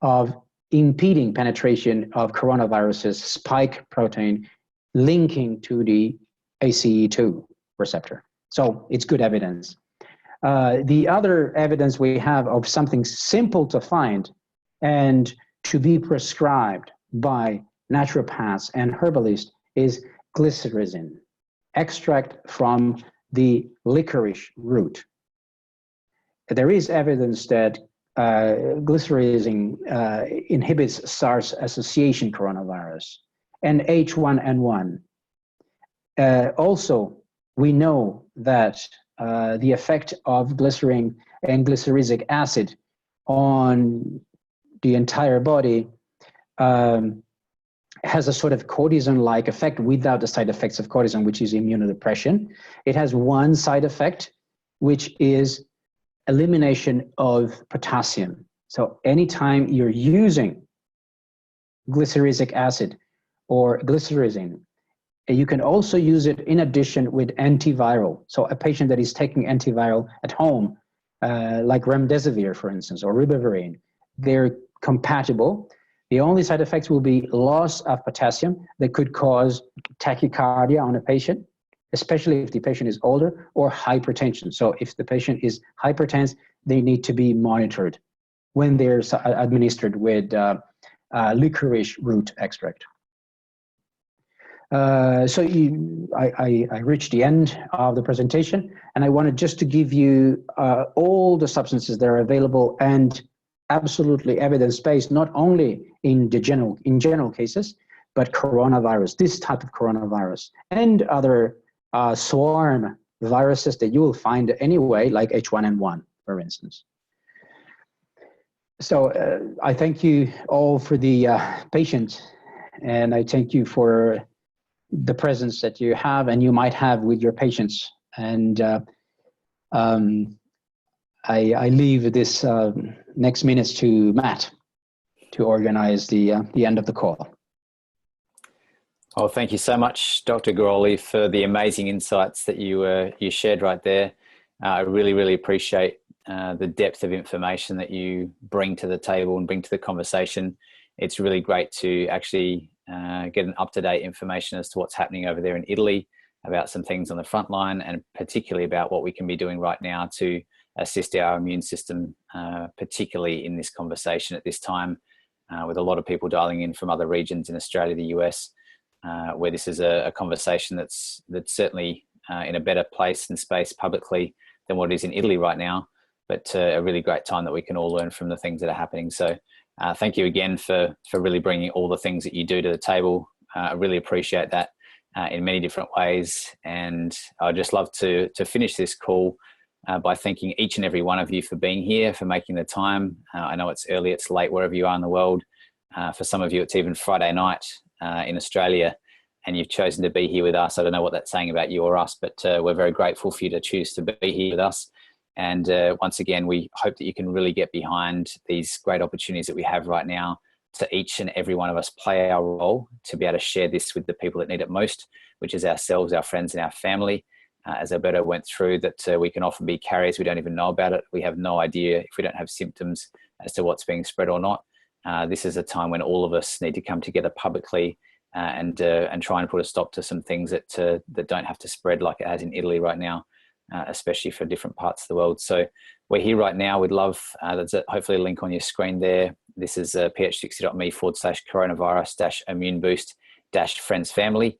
of impeding penetration of coronavirus's spike protein linking to the ACE2 receptor. So it's good evidence. The other evidence we have of something simple to find and to be prescribed by naturopaths and herbalists is glycyrrhizin, extract from the licorice root. There is evidence that glycyrrhizin inhibits SARS association coronavirus and H1N1. Also, we know that the effect of glycerin and glyceric acid on the entire body has a sort of cortisone-like effect without the side effects of cortisone, which is immunodepression. It has one side effect, which is elimination of potassium. So anytime you're using glyceric acid or glycerin, you can also use it in addition with antiviral. So a patient that is taking antiviral at home, like remdesivir, for instance, or ribavirin, they're compatible. The only side effects will be loss of potassium that could cause tachycardia on a patient, especially if the patient is older, or hypertension. So if the patient is hypertense, they need to be monitored when they're administered with licorice root extract. So I reached the end of the presentation, and I wanted just to give you all the substances that are available and absolutely evidence-based, not only in general cases, but coronavirus, this type of coronavirus, and other swarm viruses that you will find anyway, like H1N1, for instance. So I thank you all for the patience, and I thank you for the presence that you have and you might have with your patients. And I leave this next minutes to Matt to organize the end of the call. Oh, thank you so much, Dr. Garoli, for the amazing insights that you shared right there. I really, really appreciate the depth of information that you bring to the table and bring to the conversation. It's really great to actually get an up-to-date information as to what's happening over there in Italy, about some things on the front line, and particularly about what we can be doing right now to assist our immune system, particularly in this conversation at this time, with a lot of people dialing in from other regions in Australia, the US, where this is a conversation that's certainly in a better place and space publicly than what it is in Italy right now, but a really great time that we can all learn from the things that are happening. So thank you again for really bringing all the things that you do to the table. I really appreciate that in many different ways. And I'd just love to finish this call by thanking each and every one of you for being here, for making the time. I know it's early, it's late wherever you are in the world. For some of you, it's even Friday night in Australia, and you've chosen to be here with us. I don't know what that's saying about you or us, but we're very grateful for you to choose to be here with us. And once again, we hope that you can really get behind these great opportunities that we have right now to each and every one of us play our role to be able to share this with the people that need it most, which is ourselves, our friends and our family. As Alberto went through, that we can often be carriers. We don't even know about it. We have no idea if we don't have symptoms as to what's being spread or not. This is a time when all of us need to come together publicly and try and put a stop to some things that don't have to spread like it has in Italy right now, especially for different parts of the world. So we're here right now. We'd love, there's hopefully a link on your screen there. This is ph60.me/coronavirus-immune boost-friends family.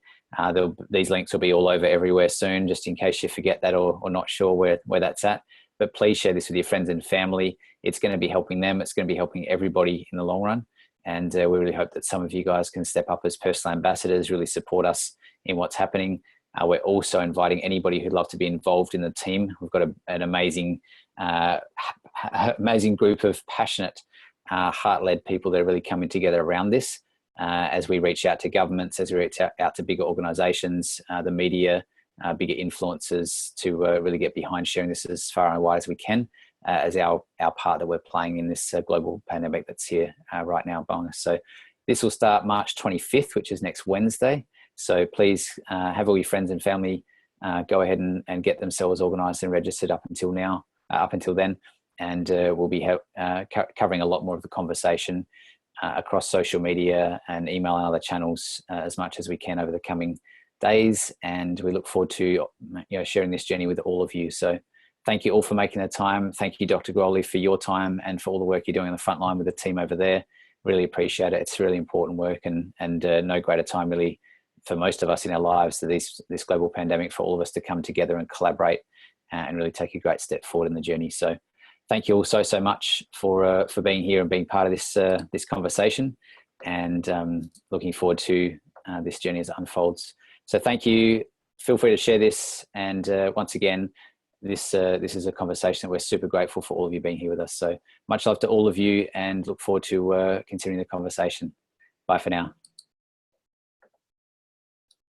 These links will be all over everywhere soon, just in case you forget that or not sure where that's at. But please share this with your friends and family. It's going to be helping them. It's going to be helping everybody in the long run. And we really hope that some of you guys can step up as personal ambassadors, really support us in what's happening. We're also inviting anybody who'd love to be involved in the team. We've got an amazing group of passionate, heart-led people that are really coming together around this. As we reach out to governments, as we reach out to bigger organizations, the media, bigger influencers, to really get behind sharing this as far and wide as we can, as our part that we're playing in this global pandemic that's here right now among us. So this will start March 25th, which is next Wednesday. So please have all your friends and family go ahead and get themselves organized and registered up until then. And we'll be covering a lot more of the conversation across social media and email and other channels as much as we can over the coming days. And we look forward to sharing this journey with all of you. So thank you all for making the time. Thank you, Dr. Garoli, for your time and for all the work you're doing on the front line with the team over there. Really appreciate it. It's really important work, and no greater time really for most of us in our lives to this global pandemic, for all of us to come together and collaborate and really take a great step forward in the journey. So thank you all so much for being here and being part of this conversation, and looking forward to this journey as it unfolds. So thank you. Feel free to share this, and once again, this is a conversation that we're super grateful for all of you being here with us. So much love to all of you, and look forward to continuing the conversation. Bye for now.